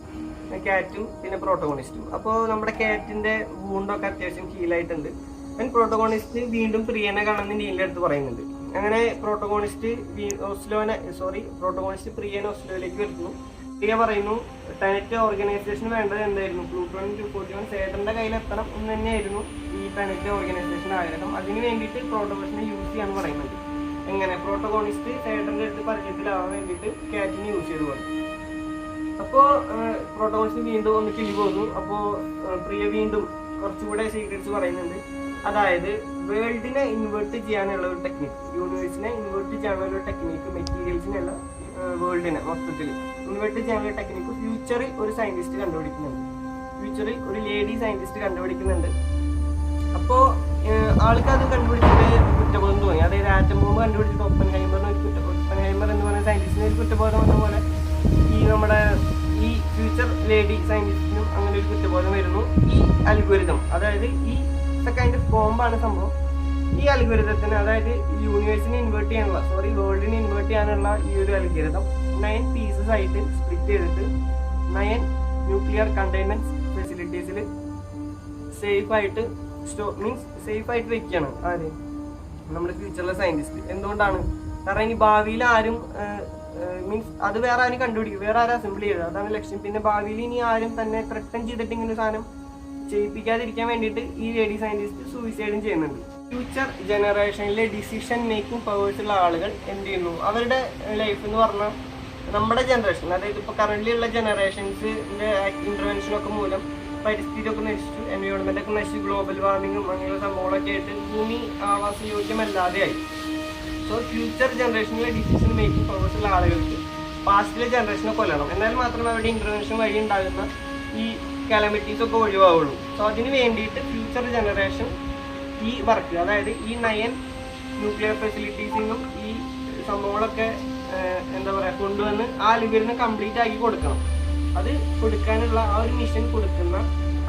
Speaker 1: കാറ്റും പിന്നെ പ്രോട്ടോകോണിസ്റ്റും. അപ്പോൾ നമ്മുടെ കാറ്റിന്റെ വൂണ്ടൊക്കെ അത്യാവശ്യം ഹീലായിട്ടുണ്ട്. പ്രോട്ടോകോണിസ്റ്റ് വീണ്ടും പ്രിയനെ കാണുന്ന നീലിന്റെ അടുത്ത് പറയുന്നുണ്ട്. അങ്ങനെ പ്രോട്ടോകോണിസ്റ്റ് പ്രിയനെ ഓസ്ലോയിലേക്ക് വരുന്നു. പ്രിയ പറയുന്നു ടെനറ്റ് ഓർഗനൈസേഷൻ വേണ്ടത് എന്തായിരുന്നു, പ്ലൂട്ടോൺ 241 സേട്ടറിന്റെ കയ്യിലെത്തണം എന്ന് തന്നെയായിരുന്നു ഈ ടെനറ്റ് ഓർഗനൈസേഷൻ ആഗ്രഹം. അതിന് വേണ്ടിയിട്ട് പ്രോട്ടോകോണിസ്റ്റിനെ യൂസ് ചെയ്യാന്ന് പറയുന്നുണ്ട്. എങ്ങനെ പ്രോട്ടോകോണിസ്റ്റ് സേട്ടറിന്റെ അടുത്ത് പരിചയത്തിലാവാൻ വേണ്ടിയിട്ട് കാറ്റിനെ യൂസ് ചെയ്ത് പറഞ്ഞു. അപ്പോൾ പ്രോട്ടോകോണിസ്റ്റ് വീണ്ടും ഒന്ന് കിളി പോകുന്നു. അപ്പോൾ പ്രിയ വീണ്ടും കുറച്ചുകൂടെ സീക്രറ്റ്സ് പറയുന്നുണ്ട്. അതായത് വേൾഡിനെ ഇൻവേർട്ട് ചെയ്യാനുള്ള ഒരു ടെക്നിക്ക്, യൂണിവേഴ്സിനെ ഇൻവേർട്ട് ചെയ്യാനുള്ള ഒരു ടെക്നിക്ക്, മെറ്റീരിയൽസിനുള്ള വേൾഡിനെ മൊത്തത്തിൽ ഇൻവേർട്ട് ചെയ്യാനുള്ള ടെക്നിക്ക് ഫ്യൂച്ചറിൽ ഒരു സയന്റിസ്റ്റ് കണ്ടുപിടിക്കുന്നുണ്ട്. ഫ്യൂച്ചറിൽ ഒരു ലേഡി സയന്റിസ്റ്റ് കണ്ടുപിടിക്കുന്നുണ്ട്. അപ്പോൾ ആൾക്ക് അത് കണ്ടുപിടിച്ചിട്ട് കുറ്റബോധം തോന്നി. അതായത് ആറ്റം ബോംബ് കണ്ടുപിടിച്ചിട്ട് ഒപ്പൻഹൈമർ എന്ന് പറയുന്ന സയന്റിസ്റ്റിന് ഒരു കുറ്റബോധം വന്ന പോലെ നമ്മുടെ ഈ ഫ്യൂച്ചർ ലേഡി സയന്റിസ്റ്റിനും അങ്ങനെ ഒരു കുറ്റബോധം വരുന്നു. ഈ അൽഗോരിതം, അതായത് ഈ കൈൻഡ് ഓഫ് ബോംബാണ് സംഭവം. ഈ അൽഗോരിതത്തിന്, അതായത് വേൾഡിനെ ഇൻവേർട്ട് ചെയ്യാനുള്ള ഈ ഒരു അൽഗോരിതം 9 പീസസ് ആയിട്ട് സ്പ്ലിറ്റ് ചെയ്തിട്ട് 9 ന്യൂക്ലിയർ കണ്ടെയ്ൻമെന്റ് ഫെസിലിറ്റീസിൽ സേഫ് ആയിട്ട് വെക്കുകയാണ്. ആര്? നമ്മുടെ ഫ്യൂച്ചറിലെ സയന്റിസ്റ്റ്. എന്തുകൊണ്ടാണ്? കാരണം ഇനി ഭാവിയിൽ ആരും അത് വേറെ ആരും കണ്ടുപിടിക്കും, വേറെ ആരും അസംബിൾ ചെയ്തത്, അതാണ് ലക്ഷ്യം. പിന്നെ ഭാവിയിൽ ഇനി ആരും തന്നെ ത്രട്ടൻ ചെയ്തിട്ട് ഇങ്ങനെ ഒരു സാധനം ചെയ്യിപ്പിക്കാതിരിക്കാൻ വേണ്ടിയിട്ട് ഈ ലേഡി സയന്റിസ്റ്റ് സൂയിസൈഡും ചെയ്യുന്നുണ്ട്. ഫ്യൂച്ചർ ജനറേഷനിലെ ഡിസിഷൻ മേക്കിംഗ് പവേഴ്സ് ഉള്ള ആളുകൾ എന്ത് ചെയ്യുന്നു, അവരുടെ ലൈഫ് എന്ന് പറഞ്ഞാൽ നമ്മുടെ ജനറേഷൻ, അതായത് ഇപ്പോൾ കറന്റ് ഉള്ള ജനറേഷൻസിന്റെ ഇന്റർവെൻഷനൊക്കെ മൂലം പരിസ്ഥിതിയൊക്കെ നശിച്ചു, എൻവയോൺമെന്റ് ഒക്കെ നശിച്ചു, ഗ്ലോബൽ വാർമിങ്ങും അങ്ങനെയുള്ള സംഭവങ്ങളൊക്കെ ആയിട്ട് ഭൂമി ആവാസയോഗ്യമല്ലാതെയായി. സോ ഫ്യൂച്ചർ ജനറേഷനിലെ ഡിസിഷൻ മേക്കിംഗ് പവേഴ്സ് ഉള്ള ആളുകൾക്ക് പാസ്റ്റിലെ ജനറേഷനെ കൊല്ലണം, എന്നാൽ മാത്രമേ അവരുടെ ഇന്റർവെൻഷൻ വഴി ഉണ്ടാകുന്ന ഈ കാലമിറ്റീസ് ഒക്കെ ഒഴിവാവുള്ളൂ. സോ അതിന് വേണ്ടിയിട്ട് ഫ്യൂച്ചർ ജനറേഷൻ ഈ വർക്ക്, അതായത് ഈ 9 ന്യൂക്ലിയർ ഫെസിലിറ്റീസിൽ നിന്നും ഈ സംഭവങ്ങളൊക്കെ കൊണ്ടുവന്ന് ആ അൽഗോരിതം കംപ്ലീറ്റ് ആക്കി കൊടുക്കണം. അത് കൊടുക്കാനുള്ള ആ ഒരു മിഷൻ കൊടുക്കുന്ന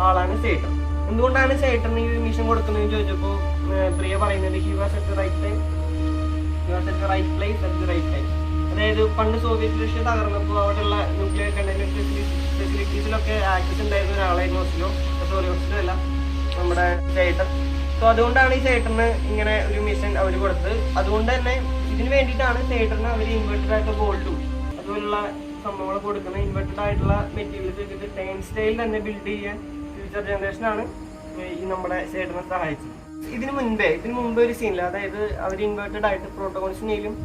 Speaker 1: ആളാണ് സേട്ടർ. എന്തുകൊണ്ടാണ് സേട്ടറിന് ഈ മിഷൻ കൊടുക്കുന്നതെന്ന് ചോദിച്ചപ്പോൾ പ്രിയ പറയുന്നത് he was at the right time, he was at the right place at the right time. അതായത് പണ്ട് സോവിയറ്റ് റഷ്യ തകർന്നപ്പോൾ അവിടെയുള്ള ന്യൂക്ലിയർ കണ്ടെയ്ൻമെന്റ് ഫെസിലിറ്റീസിലൊക്കെ ആക്സസ് ഉണ്ടായിരുന്ന ഒരാളായിരുന്നു ഓസ്ലോ അല്ല നമ്മുടെ സേട്ടർ. സോ അതുകൊണ്ടാണ് ഈ സേട്ടറിന് ഇങ്ങനെ ഒരു മിഷൻ അവർ കൊടുത്തത്. അതുകൊണ്ട് തന്നെ ഇതിന് വേണ്ടിയിട്ടാണ് സേട്ടറിന് അവർ ഇൻവെർട്ടഡ് ആയിട്ടുള്ള ഗോൾഡും അതുപോലുള്ള സംഭവങ്ങൾ കൊടുക്കുന്നത്. ഇൻവെർട്ടഡ് ആയിട്ടുള്ള മെറ്റീരിയൽസ് വെച്ചിട്ട് ടേൺ സ്റ്റൈൽ തന്നെ ബിൽഡ് ചെയ്യാൻ ഫ്യൂച്ചർ ജനറേഷനാണ് ഈ നമ്മുടെ സേട്ടറിനെ സഹായിച്ചത്. ഇതിന് മുമ്പേ ഒരു സീനില്ല, അതായത് അവർ ഇൻവെർട്ടഡ് ആയിട്ട് പ്രോട്ടോകോൺസിനെയും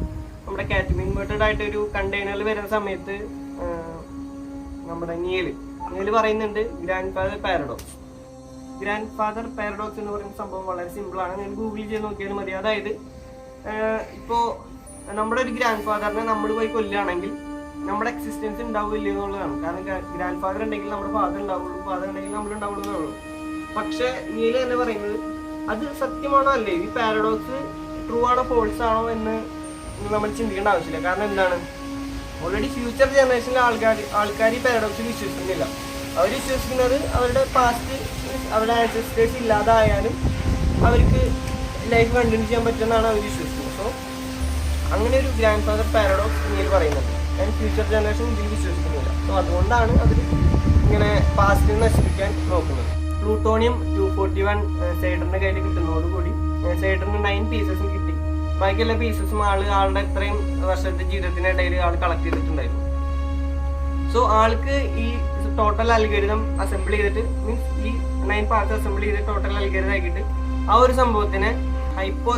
Speaker 1: നമ്മുടെ കാറ്റും ഇൻവെർട്ടഡ് ആയിട്ട് ഒരു കണ്ടെയ്നറിൽ വരുന്ന സമയത്ത് നമ്മുടെ നീല് പറയുന്നുണ്ട് grand father paradox. Grand father paradox എന്ന് പറയുന്ന സംഭവം വളരെ സിമ്പിളാണ്, നിങ്ങൾ ഗൂഗിൾ ചെയ്ത് നോക്കിയാലും മതി. അതായത് ഇപ്പോൾ നമ്മുടെ ഒരു ഗ്രാൻഡ് ഫാദറിനെ നമ്മൾ പോയി കൊല്ലുകയാണെങ്കിൽ നമ്മുടെ എക്സിസ്റ്റൻസ് ഉണ്ടാവില്ല എന്നുള്ളതാണ്. കാരണം ഗ്രാൻഡ് ഫാദർ ഉണ്ടെങ്കിൽ നമ്മുടെ ഫാദർ ഉണ്ടാവുള്ളൂ, ഫാദർ ഉണ്ടെങ്കിൽ നമ്മൾ ഉണ്ടാവുള്ളൂ എന്നുള്ളൂ. പക്ഷെ നീല് തന്നെ പറയുന്നത് അത് സത്യമാണോ അല്ലേ, ഈ പാരഡോക്സ് ട്രൂ ആണോ ഫോൾസ് ആണോ എന്ന് നമ്മൾ ചിന്തിക്കേണ്ട ആവശ്യമില്ല. കാരണം എന്താണ്, ഓൾറെഡി ഫ്യൂച്ചർ ജനറേഷനിലെ ആൾക്കാർ ഈ പാരഡോക്സിൽ വിശ്വസിക്കുന്നില്ല. അവർ വിശ്വസിക്കുന്നത് അവരുടെ പാസ്റ്റ്, അവരുടെ ആൻസസ്റ്റേഴ്സ് ഇല്ലാതായാലും അവർക്ക് ലൈഫ് കണ്ടിന്യൂ ചെയ്യാൻ പറ്റുമെന്നാണ് അവർ വിശ്വസിക്കുന്നത്. സോ അങ്ങനെ ഒരു ഗ്രാൻഡ് ഫാദർ പാരഡോക്സ് ഇങ്ങനെ പറയുന്നത്. ആൻഡ് ഫ്യൂച്ചർ ജനറേഷൻ ഇതിൽ വിശ്വസിക്കുന്നില്ല. സോ അതുകൊണ്ടാണ് അവർ ഇങ്ങനെ പാസ്റ്റിനെ നശിപ്പിക്കാൻ നോക്കുന്നത്. പ്ലൂട്ടോണിയം 241 സൈഡറിന്റെ കയ്യിൽ കിട്ടുന്നതോടുകൂടി സൈഡറിന് 9 പീസസും കിട്ടി. ബാക്കിയുള്ള പീസസും ആളുടെ ഇത്രയും വർഷത്തെ ജീവിതത്തിനിടയിൽ ആൾ കളക്ട് ചെയ്തിട്ടുണ്ടായിരുന്നു. സോ ആൾക്ക് ഈ ടോട്ടൽ അൽഗോരിതം അസംബിൾ ചെയ്തിട്ട്, മീൻസ് ഈ 9 പാർട്സ് അസംബിൾ ചെയ്ത് ടോട്ടൽ അൽഗോരിതം ആക്കിയിട്ട് ആ ഒരു സംഭവത്തിനെ ഹൈപ്പോ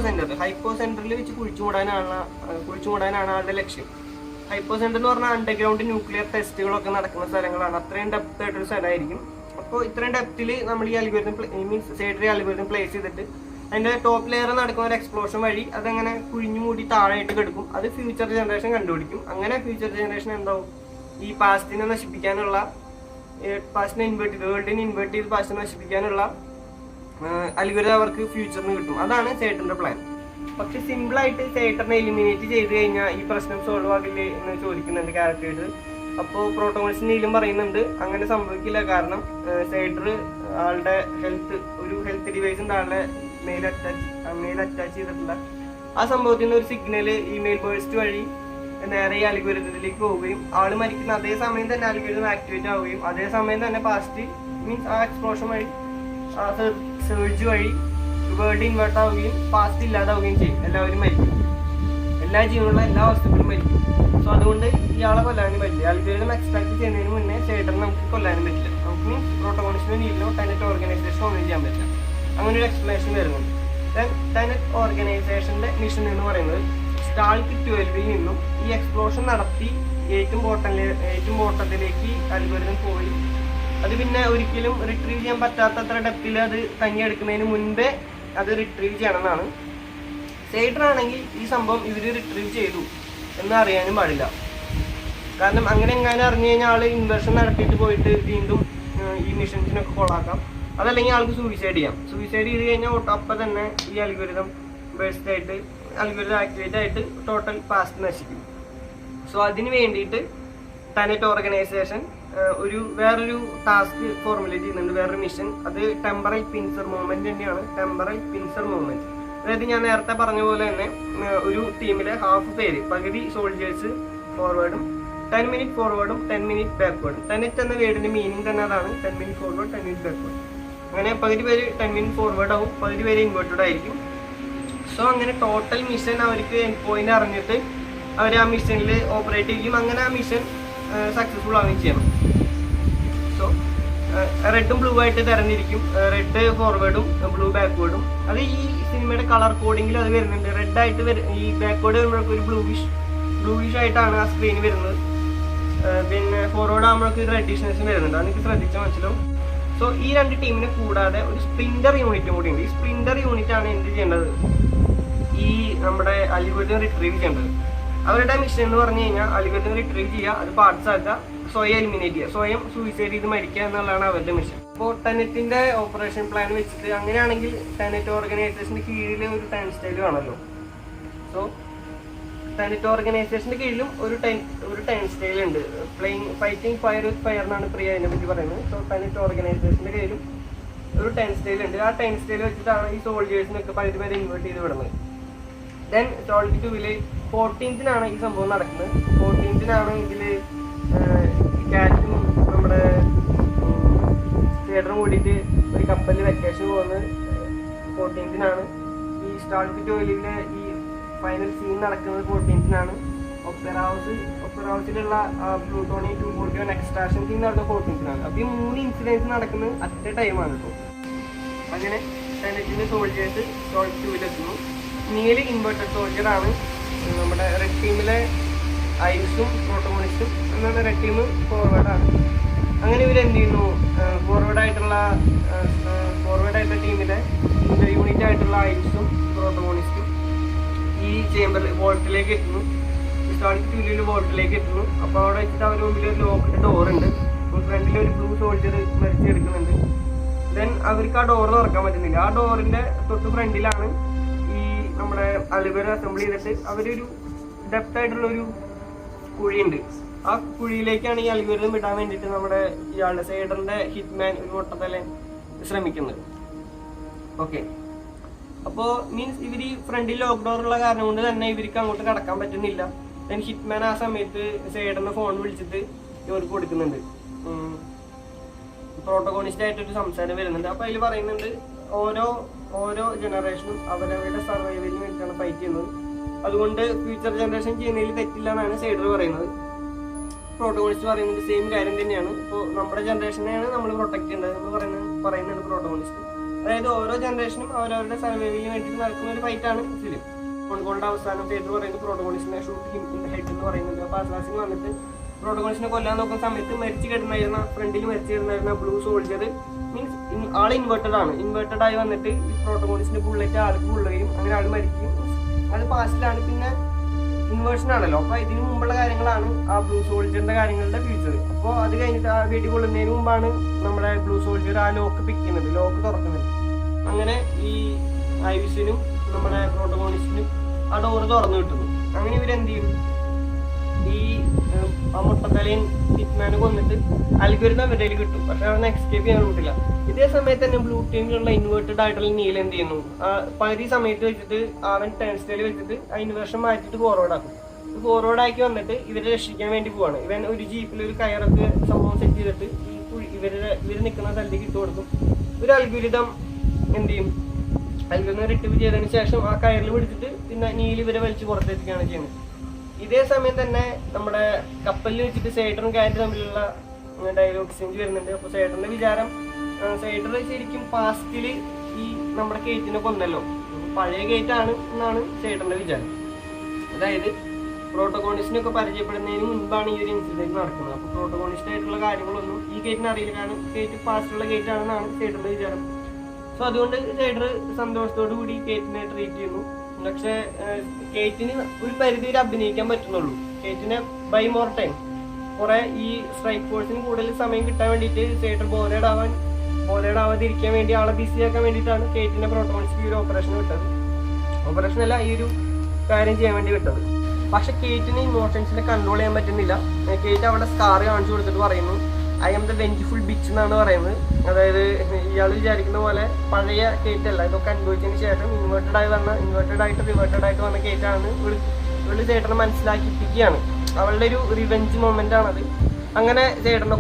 Speaker 1: സെന്ററിൽ വെച്ച് കുഴിച്ചു മൂടാനാണ് ആളുടെ ലക്ഷ്യം. ഹൈപ്പോ സെന്റർ എന്ന് പറഞ്ഞാൽ അണ്ടർഗ്രൗണ്ട് ന്യൂക്ലിയർ ടെസ്റ്റുകളൊക്കെ നടക്കുന്ന സ്ഥലങ്ങളാണ്. അത്രയും ഡെപ്ത് ആയിട്ടൊരു സ്ഥലമായിരിക്കും. അപ്പോൾ ഇത്രയും ഡെപ്തിൽ നമ്മൾ ഈ അൽഗോരിതം മീൻസ് സൈഡറി അൽഗോരിതം പ്ലേസ് ചെയ്തിട്ട് അതിന്റെ ടോപ്പ് ലെയർ നടക്കുന്ന ഒരു എക്സ്പ്ലോഷൻ വഴി അതങ്ങനെ കുഴിഞ്ഞു മൂടി താഴെയായിട്ട് കിടക്കും. അത് ഫ്യൂച്ചർ ജനറേഷൻ കണ്ടുപിടിക്കും. അങ്ങനെ ഫ്യൂച്ചർ ജനറേഷൻ എന്താവും, ഈ പാസ്റ്റിനെ നശിപ്പിക്കാനുള്ള, പാസ്റ്റിനെ വേൾഡിനെ ഇൻവേർട്ട് ചെയ്ത് പാസ്റ്റിനെ നശിപ്പിക്കാനുള്ള അൽഗോരിതം അവർക്ക് ഫ്യൂച്ചറിന് കിട്ടും. അതാണ് സൈഡറിന്റെ പ്ലാൻ. പക്ഷെ സിമ്പിൾ ആയിട്ട് സൈഡറിനെ എലിമിനേറ്റ് ചെയ്ത് കഴിഞ്ഞാൽ ഈ പ്രശ്നം സോൾവ് ആകില്ലേ എന്ന് ചോദിക്കുന്നുണ്ട് ക്യാരക്ടേഴ്സ്. അപ്പോൾ പ്രോട്ടോഗോണിസ്റ്റിനും പറയുന്നുണ്ട് അങ്ങനെ സംഭവിക്കില്ല. കാരണം സൈഡർ ആളുടെ ഒരു ഹെൽത്ത് ഡിവൈസ് ഉണ്ട് ആളുടെ മെയിൽ അറ്റാച്ച് ചെയ്തിട്ടുള്ള. ആ സംഭവത്തിൽ നിന്ന് ഒരു സിഗ്നൽ ഇമെയിൽ ബേഴ്സ്റ്റ് വഴി നേരെ ഈ അൽഗോരിതത്തിലേക്ക് പോവുകയും ആള് മരിക്കുന്ന അതേ സമയം തന്നെ അൽഗോരിതം ആക്ടിവേറ്റ് ആവുകയും അതേ സമയം തന്നെ പാസ്റ്റ് മീൻസ് ആ എക്സ്പ്ലോഷൻ വഴി സർജ് വഴി വേൾഡ് ഇൻവേർട്ട് ആവുകയും പാസ്റ്റ് ഇല്ലാതാവുകയും ചെയ്യും. എല്ലാവരും മരിക്കും, എല്ലാ ജീവനുള്ള എല്ലാ വസ്തുക്കളും മരിക്കും. സോ അതുകൊണ്ട് ഇയാളെ കൊല്ലാനും പറ്റില്ല. അൽഗോരിതം എക്സ്ട്രാക്ട് ചെയ്യുന്നതിന് മുന്നേ സൈഡറിനെ നമുക്ക് കൊല്ലാനും പറ്റില്ല. നമുക്ക് മീൻസ് പ്രോട്ടോഗോണിസ്റ്റിനോ നീലിനോ ടെനറ്റ് ഓർഗനൈസേഷനോ ഒന്നും ചെയ്യാൻ പറ്റില്ല. അങ്ങനെ ഒരു എക്സ്പ്ലനേഷൻ വരുന്നുണ്ട്. ടെനറ്റ് ഓർഗനൈസേഷന്റെ മിഷൻ എന്ന് പറയുന്നത് സ്റ്റാൾക്ക് 12 നിന്നും ഈ എക്സ്പ്ലോഷൻ നടത്തി ഏറ്റവും ബോട്ടത്തിലേക്ക് അൽഗോരിതം പോയി അത് പിന്നെ ഒരിക്കലും റിട്രീവ് ചെയ്യാൻ പറ്റാത്തത്ര ഡെപ്തിൽ അത് തങ്ങിയെടുക്കുന്നതിന് മുൻപേ അത് റിട്രീവ് ചെയ്യണമെന്നാണ്. സൈഡർ ആണെങ്കിൽ ഈ സംഭവം ഇവർ റിട്രീവ് ചെയ്തു എന്ന് അറിയാനും പാടില്ല. കാരണം അങ്ങനെ എങ്ങാനും അറിഞ്ഞു കഴിഞ്ഞാൽ ആള് ഇൻവേർഷൻ നടത്തിയിട്ട് പോയിട്ട് വീണ്ടും ഈ മിഷൻസിനൊക്കെ കൊള്ളാക്കാം. അതല്ലെങ്കിൽ ആൾക്ക് സൂയിസൈഡ് ചെയ്യാം. സൂയിസൈഡ് ചെയ്ത് കഴിഞ്ഞാൽ അപ്പം തന്നെ ഈ അൽഗോരിതം ബേസ്ഡ് ആയിട്ട് അൽഗോരിതം ആക്ടിവേറ്റ് ആയിട്ട് ടോട്ടൽ പാസ്റ്റ് നശിക്കും. സോ അതിന് വേണ്ടിയിട്ട് ടെനറ്റ് ഓർഗനൈസേഷൻ വേറൊരു ടാസ്ക് ഫോർമുലേറ്റ് ചെയ്യുന്നുണ്ട്, വേറൊരു മിഷൻ. അത് ടെമ്പറൽ പിൻസർ മൂവ്മെന്റ് തന്നെയാണ്. ടെമ്പറൽ പിൻസർ മൂവ്മെന്റ്, അതായത് ഞാൻ നേരത്തെ പറഞ്ഞ പോലെ തന്നെ ഒരു ടീമിലെ ഹാഫ് പേര്, പകുതി സോൾജേഴ്സ് ഫോർവേഡും 10 മിനിറ്റ് ഫോർവേഡും 10 മിനിറ്റ് ബാക്ക്വേർഡും. ടെനറ്റ് എന്ന വേർഡിന്റെ മീനിങ് തന്നെ അതാണ്, 10 മിനിറ്റ് ഫോർവേഡ് 10 മിനിറ്റ് ബാക്ക്വേർഡ്. അങ്ങനെ പകുതി പേര് 10 മിനിറ്റ് ഫോർവേഡ് ആവും, പകുതി പേര് ഇൻവേർട്ടഡ് ആയിരിക്കും. സോ അങ്ങനെ ടോട്ടൽ മിഷൻ അവർക്ക് എൻഡ് പോയിന്റ് അറിഞ്ഞിട്ട് അവർ ആ മിഷനിൽ ഓപ്പറേറ്റ് ചെയ്യും. അങ്ങനെ ആ മിഷൻ സക്സസ്ഫുൾ ആവുകയും ചെയ്യണം. സോ റെഡും ബ്ലൂ ആയിട്ട് തരഞ്ഞിരിക്കും. Red ഫോർവേഡും blue ബാക്ക്വേർഡും. അത് ഈ സിനിമയുടെ കളർ കോഡിങ്ങിൽ അത് വരുന്നുണ്ട്. റെഡ് ആയിട്ട് ഈ ബാക്ക്വേർഡ് വരുമ്പോഴേക്കും ഒരു ബ്ലൂയിഷ് ആയിട്ടാണ് ആ സ്ക്രീൻ വരുന്നത്. പിന്നെ ഫോർവേഡ് ആകുമ്പോഴേക്കും റെഡിഷ്നെസ് വരുന്നുണ്ട്. അതെനിക്ക് ശ്രദ്ധിച്ചാൽ മനസ്സിലാവും. സോ ഈ രണ്ട് ടീമിനെ കൂടാതെ ഒരു സ്പ്രിന്റർ യൂണിറ്റും കൂടി ഉണ്ട്. ഈ സ്പ്രിന്റർ യൂണിറ്റ് ആണ് എന്ത് ചെയ്യേണ്ടത്, ഈ നമ്മുടെ അൽഗോരിതം റിട്രീവ് ചെയ്യേണ്ടത്. അവരുടെ മിഷൻ എന്ന് പറഞ്ഞു കഴിഞ്ഞാൽ അൽഗോരിതം റിട്രീവ് ചെയ്യുക, അത് പാർട്സ് ആക്കുക, സ്വയം എലിമിനേറ്റ് ചെയ്യുക, സ്വയം സൂയിസൈഡ് ചെയ്ത് മരിക്കുക എന്നുള്ളതാണ് അവരുടെ മിഷൻ. അപ്പോൾ ടെനറ്റിന്റെ ഓപ്പറേഷൻ പ്ലാൻ വെച്ചിട്ട് അങ്ങനെയാണെങ്കിൽ ടെനറ്റ് ഓർഗനൈസേഷന്റെ കീഴിൽ ഒരു ടൈം സ്റ്റൈൽ ആണല്ലോ. സോ ടെനറ്റ് ഓർഗനൈസേഷന്റെ കീഴിലും ഒരു ടൈം സ്റ്റൈൽ ഉണ്ട്. ഫൈറ്റിംഗ് ഫയർ വിത്ത് ഫയർ എന്നാണ് പ്രിയ അതിനെ പറ്റി പറയുന്നത്. സോ ടെനറ്റ് ഓർഗനൈസേഷന്റെ കീഴിലും ഒരു ടൈം സ്റ്റൈൽ ഉണ്ട്. ആ ടൈം സ്റ്റൈൽ വെച്ചിട്ടാണ് ഈ സോൾജേഴ്സിനൊക്കെ പകുതി പേരെ ഇൻവേർട്ട് ചെയ്ത് വിടുന്നത്. ദെൻ സോൾജ് 2 14th ഈ സംഭവം നടക്കുന്നത്. 14th ഇതില് കാറ്റും നമ്മുടെ തിയേറ്ററും കൂടിയിട്ട് ഒരു കപ്പലിൽ വെക്കേഷൻ പോകുന്നത് 14th. ഈ സ്റ്റാൾക്ക് 12 ഈ ഫൈനൽ സീൻ നടക്കുന്നത് 14th. ഒപ്പറ ഹൗസിലുള്ള പ്ലൂട്ടോണിയം 241 എക്സ്ട്രാക്ഷൻ സീൻ നടക്കുന്നത് 14th. അപ്പൊ ഈ 3 ഇൻസിഡൻസ് നടക്കുന്നത് അറ്റ് എ ടൈമാണ് കേട്ടോ. അങ്ങനെ ടെനറ്റിന്റെ സോൾജേഴ്സ് സ്റ്റാൾക്ക് 2 നീല് ഇൻവേർട്ടഡ് സോൾജർ ആണ്. നമ്മുടെ റെഡ് ടീമിലെ ഐസും പ്രോട്ടോഗോണിസ്റ്റും എന്നാണ് റെഡ് ടീം ഫോർവേഡാണ്. അങ്ങനെ ഇവരെന്ത് ചെയ്യുന്നു, ഫോർവേഡ് ആയിട്ടുള്ള ടീമിലെ യൂണിറ്റ് ആയിട്ടുള്ള ഐസും പ്രോട്ടോഗോണിസ്റ്റും ഈ ചേമ്പറിൽ വോൾട്ടിലേക്ക് എത്തുന്നു. ഈ സ്റ്റാൾക്ക് 2 വോൾട്ടിലേക്ക് എത്തുന്നു. അപ്പോൾ അവിടെ വെച്ചിട്ട് അവരുടെ മുമ്പിൽ ഒരു ലോക്കിന്റെ ഡോറുണ്ട്. ഫ്രണ്ടിൽ ഒരു ബ്ലൂ സോൾജർ മരിച്ചെടുക്കുന്നുണ്ട്. ദെൻ അവർക്ക് ആ ഡോർ തുറക്കാൻ പറ്റുന്നില്ല. ആ ഡോറിന്റെ തൊട്ട് ഫ്രണ്ടിലാണ് നമ്മുടെ അൽഗോരിതം അസംബിൾ ചെയ്തിട്ട് അവരൊരു ഡെപ്ത് ആയിട്ടുള്ള ഒരു കുഴിയുണ്ട്. ആ കുഴിയിലേക്കാണ് ഈ അൽഗോരിതം ഇടാൻ വേണ്ടിയിട്ട് നമ്മുടെ ഇയാളുടെ സൈഡറിന്റെ ഹിറ്റ്മാൻ ഒരു വട്ടത്തല ശ്രമിക്കുന്നത്. ഓക്കെ, അപ്പോൾ മീൻസ് ഇവർ ഈ ഫ്രണ്ടിൽ ലോക്ക് ഡോർ ഉള്ള കാരണം കൊണ്ട് തന്നെ ഇവർക്ക് അങ്ങോട്ട് കടക്കാൻ പറ്റുന്നില്ല. ദെൻ ഹിറ്റ്മാൻ ആ സമയത്ത് സൈഡറിന്റെ ഫോൺ വിളിച്ചിട്ട് ഇവർക്ക് കൊടുക്കുന്നുണ്ട്, പ്രോട്ടഗോണിസ്റ്റ് ആയിട്ടൊരു സംസാരം വരുന്നുണ്ട്. അപ്പോൾ അതിൽ പറയുന്നുണ്ട് ഓരോ ജനറേഷനും അവരവരുടെ സർവൈവലിന് വേണ്ടിയിട്ടാണ് ഫൈറ്റ് ചെയ്യുന്നത്. അതുകൊണ്ട് ഫ്യൂച്ചർ ജനറേഷൻ ചെയ്യുന്നതിൽ തെറ്റില്ല എന്നാണ് സൈഡർ പറയുന്നത്. പ്രോട്ടഗോണിസ്റ്റ് പറയുന്നത് സെയിം കാര്യം തന്നെയാണ്. ഇപ്പോൾ നമ്മുടെ ജനറേഷനെയാണ് നമ്മൾ പ്രൊട്ടക്ട് ചെയ്യേണ്ടത് എന്ന് പറയുന്നുണ്ട് പ്രോട്ടഗോണിസ്റ്റ്. അതായത് ഓരോ ജനറേഷനും അവരവരുടെ സർവൈവലിന് വേണ്ടിയിട്ട് നടക്കുന്ന ഒരു ഫൈറ്റാണ് ഫിലിം. ഫോൺകോളിന്റെ അവസാനം സൈഡർ പറയുന്നത് പ്രോട്ടഗോണിസ്റ്റിനെ shoot him in the head എന്ന് പറയുന്നുണ്ട്. അപ്പോൾ അസാസിൻ വന്നിട്ട് പ്രോട്ടഗോണിസ്റ്റിനെ കൊല്ലാൻ നോക്കുന്ന സമയത്ത് ഫ്രണ്ടിൽ മരിച്ചു കിടന്നായിരുന്ന ബ്ലൂ സോൾജർ മീൻസ് ആൾ ഇൻവേർട്ടഡ് ആയി വന്നിട്ട് ഈ പ്രോട്ടഗോണിസ്റ്റിന്റെ ബുള്ളറ്റ് ആൾക്ക് കൊള്ളുകയും അങ്ങനെ ആൾ മരിക്കും. അത് പാസ്റ്റിലാണ്, പിന്നെ ഇൻവേർഷൻ ആണല്ലോ. അപ്പൊ ഇതിനു മുമ്പുള്ള കാര്യങ്ങളാണ് ആ ബ്ലൂ സോൾജറിന്റെ കാര്യങ്ങളുടെ ഫ്യൂച്ചർ. അപ്പോൾ അത് കഴിഞ്ഞിട്ട് ആ വെടി കൊള്ളുന്നതിന് മുമ്പാണ് നമ്മുടെ ബ്ലൂ സോൾജർ ആ ലോക്ക് പിക്ക് ചെയ്യുന്നത്, ലോക്ക് തുറക്കുന്നത്. അങ്ങനെ ഈ ഐവിസിനും നമ്മുടെ പ്രോട്ടഗോണിസ്റ്റിനും ആ ഡോറ് തുറന്നു കിട്ടുന്നു. അങ്ങനെ ഇവരെന്ത് ചെയ്യും, ഈ ആ മുട്ടത്തലയും ഹിറ്റ്മാനെ കൊന്നിട്ട് അൽഗോരിതം അവരുടെ കിട്ടും. പക്ഷെ അവനെ എക്സ്കേപ്പ് ചെയ്യാൻ പറ്റില്ല. ഇതേ സമയത്ത് തന്നെ ബ്ലൂ ടീമിലുള്ള ഇൻവേർട്ടഡ് ആയിട്ടുള്ള നീൽ എന്ത് ചെയ്യുന്നു, പകുതി സമയത്ത് വെച്ചിട്ട് അവൻ ടേൺ സ്റ്റൈൽ വെച്ചിട്ട് ആ ഇൻവേർഷൻ മാറ്റിയിട്ട് ഫോർവേഡ് ആക്കി വന്നിട്ട് ഇവരെ രക്ഷിക്കാൻ വേണ്ടി പോവാണ്. ഇവൻ ഒരു ജീപ്പിൽ ഒരു കയറൊക്കെ സംഭവം സെറ്റ് ചെയ്തിട്ട് ഇവർ നിൽക്കുന്ന സ്ഥലത്തേക്ക് ഇട്ട് കൊടുക്കും. ഒരു അൽഗോരിതം എന്ത് ചെയ്യും, അൽഗോരിതം റിട്രീവ് ചെയ്തതിന് ശേഷം ആ കയറിൽ പിടിച്ചിട്ട് പിന്നെ നീൽ ഇവരെ വലിച്ച് പുറത്തെത്തിക്കുകയാണ് ചെയ്യുന്നത്. ഇതേ സമയം തന്നെ നമ്മുടെ കപ്പലിൽ വെച്ചിട്ട് സൈഡറും കാറ്റും തമ്മിലുള്ള ഡയലോഗ് എക്സ്ചേഞ്ച് വരുന്നുണ്ട്. അപ്പോൾ സൈഡറിന്റെ വിചാരം, സൈഡർ ശരിക്കും പാസ്റ്റിൽ ഈ നമ്മുടെ കേറ്റിനെ കൊന്നല്ലോ, പഴയ കേറ്റാണ് എന്നാണ് സൈഡറിന്റെ വിചാരം. അതായത് പ്രോട്ടഗോണിസ്റ്റിനൊക്കെ പരിചയപ്പെടുന്നതിന് മുൻപാണ് ഈ ഒരു ഇൻസിഡന്റ് നടക്കുന്നത്. അപ്പോൾ പ്രോട്ടഗോണിസ്റ്റ് ആയിട്ടുള്ള കാര്യങ്ങളൊന്നും ഈ കേറ്റിന് അറിയില്ല, കാരണം കേറ്റ് പാസ്റ്റിലുള്ള കേറ്റ് ആണെന്നാണ് സൈഡറിന്റെ വിചാരം. സോ അതുകൊണ്ട് സൈഡർ സന്തോഷത്തോടു കൂടി കേറ്റിനെ ട്രീറ്റ് ചെയ്യുന്നു. പക്ഷെ കേറ്റിന് ഒരു പരിധി വരെ അഭിനയിക്കാൻ പറ്റുന്നുള്ളൂ. കേറ്റിനെ ബൈ മോർ ടൈം കുറെ ഈ സ്ട്രൈക്ക് ഫോഴ്സിന് കൂടുതൽ സമയം കിട്ടാൻ വേണ്ടിയിട്ട് സൈഡർ ബോധേഡാവാതിരിക്കാൻ വേണ്ടി ആളെ ബിസിയാക്കാൻ വേണ്ടിയിട്ടാണ് കേറ്റിനെ പ്രോട്ടഗോണിസ്റ്റ് ഈ ഒരു ഓപ്പറേഷൻ അല്ല ഈ ഒരു കാര്യം ചെയ്യാൻ വേണ്ടി വിട്ടത്. പക്ഷെ കേറ്റിന് ഇമോഷൻസിനെ കൺട്രോൾ ചെയ്യാൻ പറ്റുന്നില്ല. കേറ്റ് അവിടെ സ്കാർ കാണിച്ചു കൊടുത്തിട്ട് പറയുന്നു, ഐ എം ദ വെഞ്ചഫുൾ ബിച്ച് എന്നാണ് പറയുന്നത്. അതായത് ഇയാൾ വിചാരിക്കുന്ന പോലെ പഴയ കേറ്റ് അല്ല, ഇതൊക്കെ അനുഭവിച്ചതിന് ശേഷം ഇൻവേർട്ടഡ് ആയിട്ട് റിവേർട്ടഡ് ആയിട്ട് വന്ന കേറ്റാണ് ഇവള് ചേട്ടനെ മനസ്സിലാക്കിപ്പിക്കുകയാണ്. അവളുടെ ഒരു റിവെഞ്ച് മൊമെന്റ് ആണത്. അങ്ങനെ ചേട്ടനെ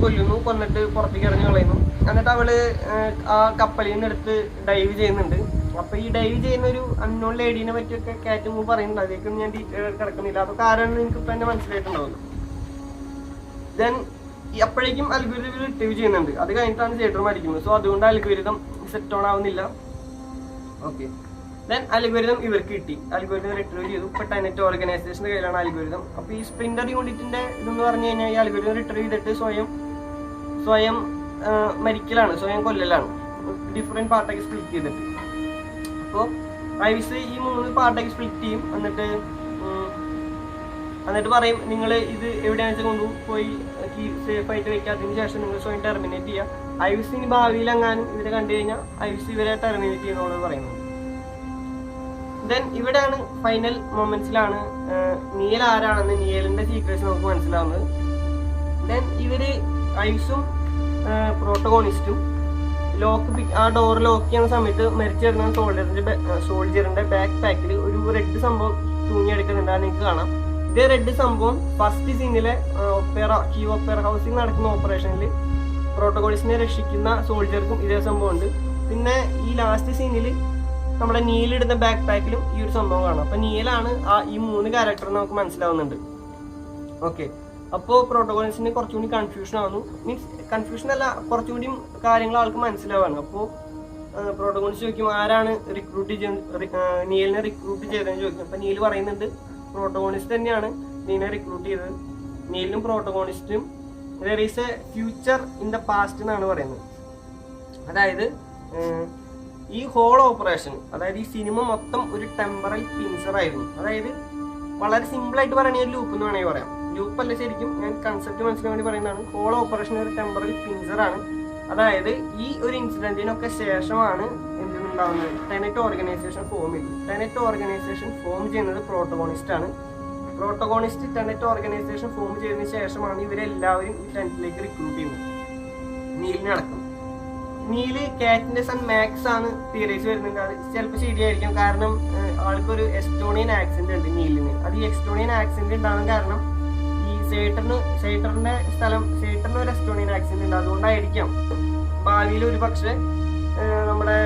Speaker 1: കൊന്നിട്ട് പുറത്തേക്ക് ഇറങ്ങി കളയുന്നു. എന്നിട്ട് അവള് ആ കപ്പലിൽ നിന്ന് എടുത്ത് ഡൈവ് ചെയ്യുന്നുണ്ട്. അപ്പൊ ഈ ഡൈവ് ചെയ്യുന്ന ഒരു അൺനോൺ ലേഡീനെ പറ്റിയൊക്കെ കാറ്റ് മൂവ് പറയുന്നുണ്ട്. അതിലേക്കൊന്നും ഞാൻ ഡീറ്റെയിൽ കിടക്കുന്നില്ല. അതൊക്കെ ആരാണെന്ന് എനിക്ക് ഇപ്പൊ തന്നെ മനസ്സിലായിട്ടുണ്ടാവുന്നു. ദെൻ അപ്പോഴേക്കും അൽഗോരിതം റിട്രീവ് ചെയ്യുന്നുണ്ട്. അത് കഴിഞ്ഞിട്ടാണ് സൈഡർ മരിക്കുന്നത്. സോ അതുകൊണ്ട് അൽഗോരിതം സെറ്റ് ഓൺ ആവുന്നില്ല. ഓക്കെ, ദെൻ അൽഗോരിതം ഇവർക്ക് കിട്ടി. അൽഗോരിതം റിട്രീവ് ചെയ്തു. ഇപ്പൊ ടെനറ്റ് ഓർഗനൈസേഷന്റെ കയ്യിലാണ് അൽഗോരിതം. അപ്പൊ ഈ സ്പ്രിന്റർ യൂണിറ്റിന്റെ ഇതെന്ന് പറഞ്ഞു കഴിഞ്ഞാൽ ഈ അൽഗോരിതം റിട്രീവ് ചെയ്തിട്ട് സ്വയം മരിക്കലാണ്, സ്വയം കൊല്ലലാണ്, ഡിഫറെന്റ് പാർട്ടാക്കി സ്പ്ലിറ്റ് ചെയ്തിട്ട്. അപ്പോൾ ഐവിസ് ഈ 3 പാർട്ടാക്കി സ്പ്ലിറ്റ് ചെയ്യും. എന്നിട്ട് പറയും, നിങ്ങൾ ഇത് എവിടെയാണെന്ന് വെച്ചാൽ കൊണ്ടുപോയി സേഫ് ആയിട്ട് വെക്കാത്തതിന് ശേഷം നിങ്ങൾ സ്വയം ടെർമിനേറ്റ് ചെയ്യുക. ഐവിസ് ഇനി ഭാവിയിൽ എങ്ങാനും ഇവരെ കണ്ടു കഴിഞ്ഞാൽ ഐവിസ് ഇവരെ ടെർമിനേറ്റ് ചെയ്യുന്നതോട് പറയുന്നത്. ദെൻ ഇവിടെയാണ് ഫൈനൽ മൊമെന്റ്സിലാണ് നിയൽ ആരാണെന്ന്, നിയലിന്റെ സീക്രറ്റ്സ് നമുക്ക് മനസ്സിലാവുന്നത്. ദെൻ ഇവര് ഐവിസും പ്രോട്ടഗോണിസ്റ്റും ആ ഡോർ ലോക്ക് ചെയ്യുന്ന സമയത്ത് മരിച്ചിരുന്ന സോൾജറിന്റെ ബാക്ക് പാക്കിൽ ഒരു റെഡ് സംഭവം തൂങ്ങിയെടുക്കുന്നുണ്ട്. അത് നിങ്ങൾക്ക് കാണാം. ഇതേ റെഡ് സംഭവം ഫസ്റ്റ് സീനിലെ ഒപ്പേറ ഹൗസിൽ നടക്കുന്ന ഓപ്പറേഷനിൽ പ്രോട്ടഗോണിസ്റ്റിനെ രക്ഷിക്കുന്ന സോൾജർക്കും ഇതേ സംഭവം ഉണ്ട്. പിന്നെ ഈ ലാസ്റ്റ് സീനിൽ നമ്മുടെ നീലിടുന്ന ബാക്ക് പാക്കിലും ഈ ഒരു സംഭവം കാണാം. അപ്പൊ നീലാണ് ഈ 3 ക്യാരക്ടർ നമുക്ക് മനസ്സിലാവുന്നുണ്ട്. ഓക്കെ, അപ്പോൾ പ്രോട്ടഗോണിസ്റ്റിന് കുറച്ചുകൂടി കൺഫ്യൂഷൻ ആവുന്നു. മീൻസ് കൺഫ്യൂഷൻ അല്ല, കുറച്ചുകൂടി കാര്യങ്ങൾ ആൾക്ക് മനസ്സിലാവാണ്. അപ്പോൾ പ്രോട്ടഗോണിസ്റ്റ് ചോദിക്കും, ആരാണ് നീലിനെ റിക്രൂട്ട് ചെയ്തതെന്ന് ചോദിക്കും. അപ്പൊ നീൽ പറയുന്നുണ്ട്, പ്രോട്ടഗോണിസ്റ്റ് തന്നെയാണ് നീലിനെ റിക്രൂട്ട് ചെയ്തത്. നീലിനും പ്രോട്ടഗോണിസ്റ്റും there is a future in the past എന്നാണ് പറയുന്നത്. അതായത് ഈ ഹോൾ ഓപ്പറേഷൻ, അതായത് ഈ സിനിമ മൊത്തം ഒരു ടെമ്പറൽ പിൻസർ ആയിരുന്നു. അതായത് വളരെ സിമ്പിൾ ആയിട്ട് പറയുന്ന ഒരു ലൂപ്പ് എന്ന് വേണമെങ്കിൽ പറയാം. ലൂപ്പ് അല്ല, ശരിക്കും ഞാൻ കൺസെപ്റ്റ് മനസ്സിലാക്കാൻ വേണ്ടി പറയുന്നതാണ്. ഹോൾ ഓപ്പറേഷൻ ഒരു ടെമ്പറൽ പിൻസർ ആണ്. അതായത് ഈ ഒരു ഇൻസിഡന്റിനൊക്കെ ശേഷമാണ് എന്തുണ്ടാവുന്നത്, ടെനറ്റ് ഓർഗനൈസേഷൻ ഫോം ചെയ്തു. ടെനറ്റ് ഓർഗനൈസേഷൻ ഫോം ചെയ്യുന്നത് പ്രോട്ടഗോണിസ്റ്റ് ആണ്. പ്രോട്ടഗോണിസ്റ്റ് ടെനറ്റ് ഓർഗനൈസേഷൻ ഫോം ചെയ്തതിന് ശേഷമാണ് ഇവരെല്ലാവരും ഈ ടെനറ്റിലേക്ക് റിക്രൂട്ട് ചെയ്യുന്നത്. നീലിനെ അടക്കം. നീല് കാറ്റിന്റെ സൺ മാക്സ് ആണ് തിയറീസ് വരുന്നുണ്ട്. അത് ചിലപ്പോൾ ശരിയായിരിക്കും, കാരണം ആൾക്കൊരു എസ്റ്റോണിയൻ ആക്സെന്റ് ഉണ്ട് നീലിന്. അത് ഈ എസ്റ്റോണിയൻ ആക്സെന്റ് ഉണ്ടാകാൻ കാരണം ഈ സേറ്ററിന്റെ സ്ഥലം, സേറ്ററിന് ഒരു എസ്റ്റോണിയൻ ആക്സെന്റ് ഉണ്ട്, അതുകൊണ്ടായിരിക്കാം. ഭാവിയിൽ ഒരു പക്ഷേ നമ്മുടെ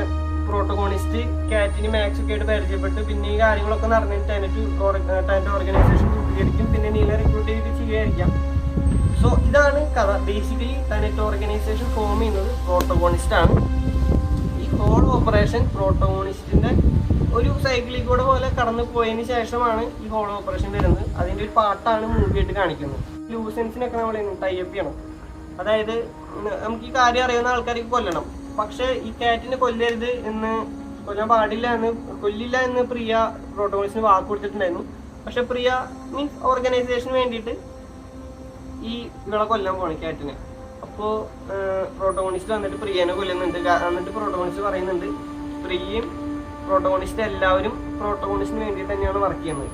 Speaker 1: പ്രോട്ടോഗോണിസ്റ്റ് കാറ്റിന് മാക്സ് ഒക്കെ ആയിട്ട് പരിചയപ്പെട്ട് പിന്നെ ഈ കാര്യങ്ങളൊക്കെ നടന്നിട്ട് ടെനറ്റ് ഓർഗനൈസേഷൻ രൂപീകരിക്കും, പിന്നെ നീല റിക്രൂട്ട് ചെയ്ത് ചെയ്യുകയായിരിക്കാം. സോ ഇതാണ് കഥ. ബേസിക്കലി ടെനറ്റ് ഓർഗനൈസേഷൻ ഫോം ചെയ്യുന്നത് പ്രോട്ടോഗോണിസ്റ്റ് ആണ്. ഈ ഹോൾ ഓപ്പറേഷൻ പ്രോട്ടോഗോണിസ്റ്റിന്റെ ഒരു സൈക്കിളിൽ കൂടെ പോലെ കടന്നു പോയതിന് ശേഷമാണ് ഈ ഹോൾ ഓപ്പറേഷൻ വരുന്നത്. അതിന്റെ ഒരു പാർട്ടാണ് മൂവിയായിട്ട് കാണിക്കുന്നത്. ലൂസൻസിനൊക്കെ നമ്മൾ ടൈപ്പ് ചെയ്യണം. അതായത് നമുക്ക് ഈ കാര്യം അറിയുന്ന ആൾക്കാർക്ക് കൊല്ലണം, പക്ഷെ ഈ കാറ്റിനെ കൊല്ലാൻ പാടില്ല കൊല്ലില്ല എന്ന് പ്രിയ പ്രോട്ടോഗോണിസ്റ്റിന് വാക്ക് കൊടുത്തിട്ടുണ്ടായിരുന്നു. പക്ഷെ പ്രിയ മീൻസ് ഓർഗനൈസേഷന് വേണ്ടിയിട്ട് ഈ ഇവളെ കൊല്ലാൻ പോണ കാറ്റിനെ. അപ്പോൾ പ്രോട്ടോഗോണിസ്റ്റ് വന്നിട്ട് പ്രിയനെ കൊല്ലുന്നുണ്ട്. എന്നിട്ട് പ്രോട്ടോഗോണിസ്റ്റ് പറയുന്നുണ്ട് പ്രിയയും പ്രോട്ടോഗോണിസ്റ്റ് എല്ലാവരും പ്രോട്ടോഗോണിസ്റ്റിന് വേണ്ടിയിട്ട് തന്നെയാണ് വർക്ക് ചെയ്യുന്നത്.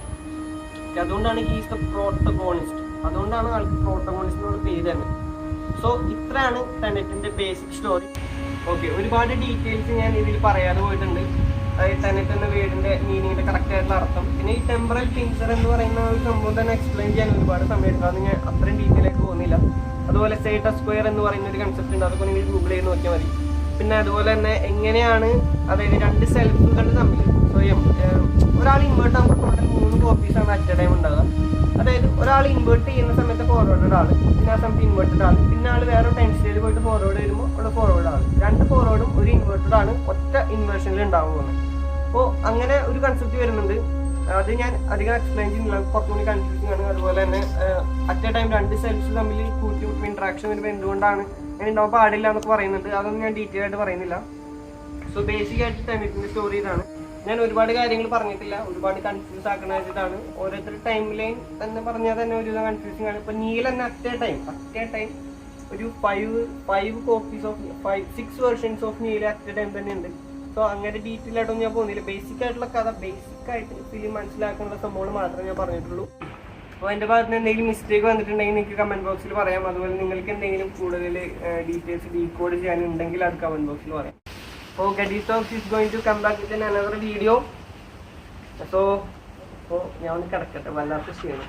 Speaker 1: അതുകൊണ്ടാണ് ഹീസ് ദ പ്രോട്ടോഗോണിസ്റ്റ്, അതുകൊണ്ടാണ് ആൾക്ക് പ്രോട്ടോഗോണിസ്റ്റിനോട് പേര് തന്നെ. സോ ഇത്രയാണ് ടെനറ്റിന്റെ ബേസിക് സ്റ്റോറി. ഓക്കെ, ഒരുപാട് ഡീറ്റെയിൽസ് ഞാൻ ഇതിൽ പറയാതെ പോയിട്ടുണ്ട്. അതായത് ടെനറ്റ് എന്ന വേർഡിന്റെ മീനിങ്ങിന്റെ കറക്റ്റ് ആയിട്ടുള്ള അർത്ഥം, പിന്നെ ഈ ടെമ്പറൽ പിൻസർ എന്ന് പറയുന്ന ഒരു സംഭവം തന്നെ എക്സ്പ്ലെയിൻ ചെയ്യാൻ ഒരുപാട് സമയം എടുക്കും. അത് ഞാൻ അത്രയും ഡീറ്റെയിൽ ആയിട്ട് പോകുന്നില്ല. അതുപോലെ സേട്ട സ്ക്വയർ എന്ന് പറയുന്ന ഒരു കൺസെപ്റ്റ് ഉണ്ട്, അതൊക്കെ നിങ്ങൾ ഗൂഗിൾ ചെയ്ത് നോക്കിയാൽ മതി. പിന്നെ അതുപോലെ തന്നെ എങ്ങനെയാണ്, അതായത് രണ്ട് സെൽഫുകൾ തമ്മിൽ സ്വയം ഒരാൾ ഇൻവേർട്ട് ആകുമ്പോൾ ടോട്ടൽ 3 കോപ്പീസാണ് അറ്റ് എ ടൈം ഉണ്ടാകുക. അതായത് ഒരാൾ ഇൻവേർട്ട് ചെയ്യുന്ന സമയത്ത് ഫോർവേഡ് ആൾ, പിന്നെ ആ സമയത്ത് ഇൻവേർട്ടഡ് ആൾ, പിന്നെ ആൾ വേറെ ടൈം സ്റ്റേജിൽ പോയിട്ട് ഫോർവേഡ് വരുമ്പോൾ അവിടെ ഫോർവേഡ് ആൾ, 2 ഫോർവേഡും ഒരു ഇൻവേർട്ടഡ് ആണ് ഒറ്റ ഇൻവേർഷനിൽ ഉണ്ടാവുന്നത്. അപ്പോൾ അങ്ങനെ ഒരു കൺസെപ്റ്റ് വരുന്നുണ്ട്. അത് ഞാൻ അധികം എക്സ്പ്ലെയിൻ ചെയ്യുന്നില്ല, കുറച്ചുകൂടി കൺഫ്യൂസിങ് ആണ്. അതുപോലെ തന്നെ അറ്റ് എ ടൈം 2 സെൽസ് തമ്മിൽ കൂട്ടി ഇൻട്രാക്ഷൻ വരുമ്പോൾ എന്തുകൊണ്ടാണ് അങ്ങനെ ഉണ്ടാവാൻ പാടില്ല എന്നൊക്കെ പറയുന്നുണ്ട്. അതൊന്നും ഞാൻ ഡീറ്റെയിൽ ആയിട്ട് പറയുന്നില്ല. സോ ബേസിക് ആയിട്ട് ടെനറ്റിന്റെ സ്റ്റോറി ഇതാണ്. ഞാൻ ഒരുപാട് കാര്യങ്ങൾ പറഞ്ഞിട്ടില്ല, ഒരുപാട് കൺഫ്യൂസ് ആക്കണ വെച്ചിട്ടാണ്. ഓരോരുത്തർ ടൈം ലൈൻ തന്നെ പറഞ്ഞാൽ തന്നെ ഒരു കൺഫ്യൂസിങ് ആണ്. ഇപ്പൊ നീല തന്നെ അറ്റ് എ ടൈം ഒരു 5 കോപ്പീസ് ഓഫ് 6 വേർഷൻസ് ഓഫ് നീല അറ്റ് എ ടൈം തന്നെ ഉണ്ട്. സോ അങ്ങനെ ഡീറ്റെയിൽ ആയിട്ടൊന്നും ഞാൻ പോകുന്നില്ല. ബേസിക് ആയിട്ടുള്ള കഥ, ബേസിക് ആയിട്ട് ഫിലിം മനസ്സിലാക്കാനുള്ള സംഭവങ്ങൾ മാത്രമേ ഞാൻ പറഞ്ഞിട്ടുള്ളൂ. അപ്പോൾ എൻ്റെ ഭാഗത്ത് നിന്ന് എന്തെങ്കിലും മിസ്റ്റേക്ക് വന്നിട്ടുണ്ടെങ്കിൽ നിങ്ങൾക്ക് കമന്റ് ബോക്സിൽ പറയാം. അതുപോലെ നിങ്ങൾക്ക് എന്തെങ്കിലും കൂടുതൽ ഡീറ്റെയിൽസ് ഡീകോഡ് ചെയ്യാനുണ്ടെങ്കിൽ അത് കമന്റ് ബോക്സിൽ പറയാം. So Gaddy Talks is going to come back with another video. So ഞാൻ ഒന്ന് കിടക്കട്ടെ, വല്ലാത്ത ക്ഷീണം.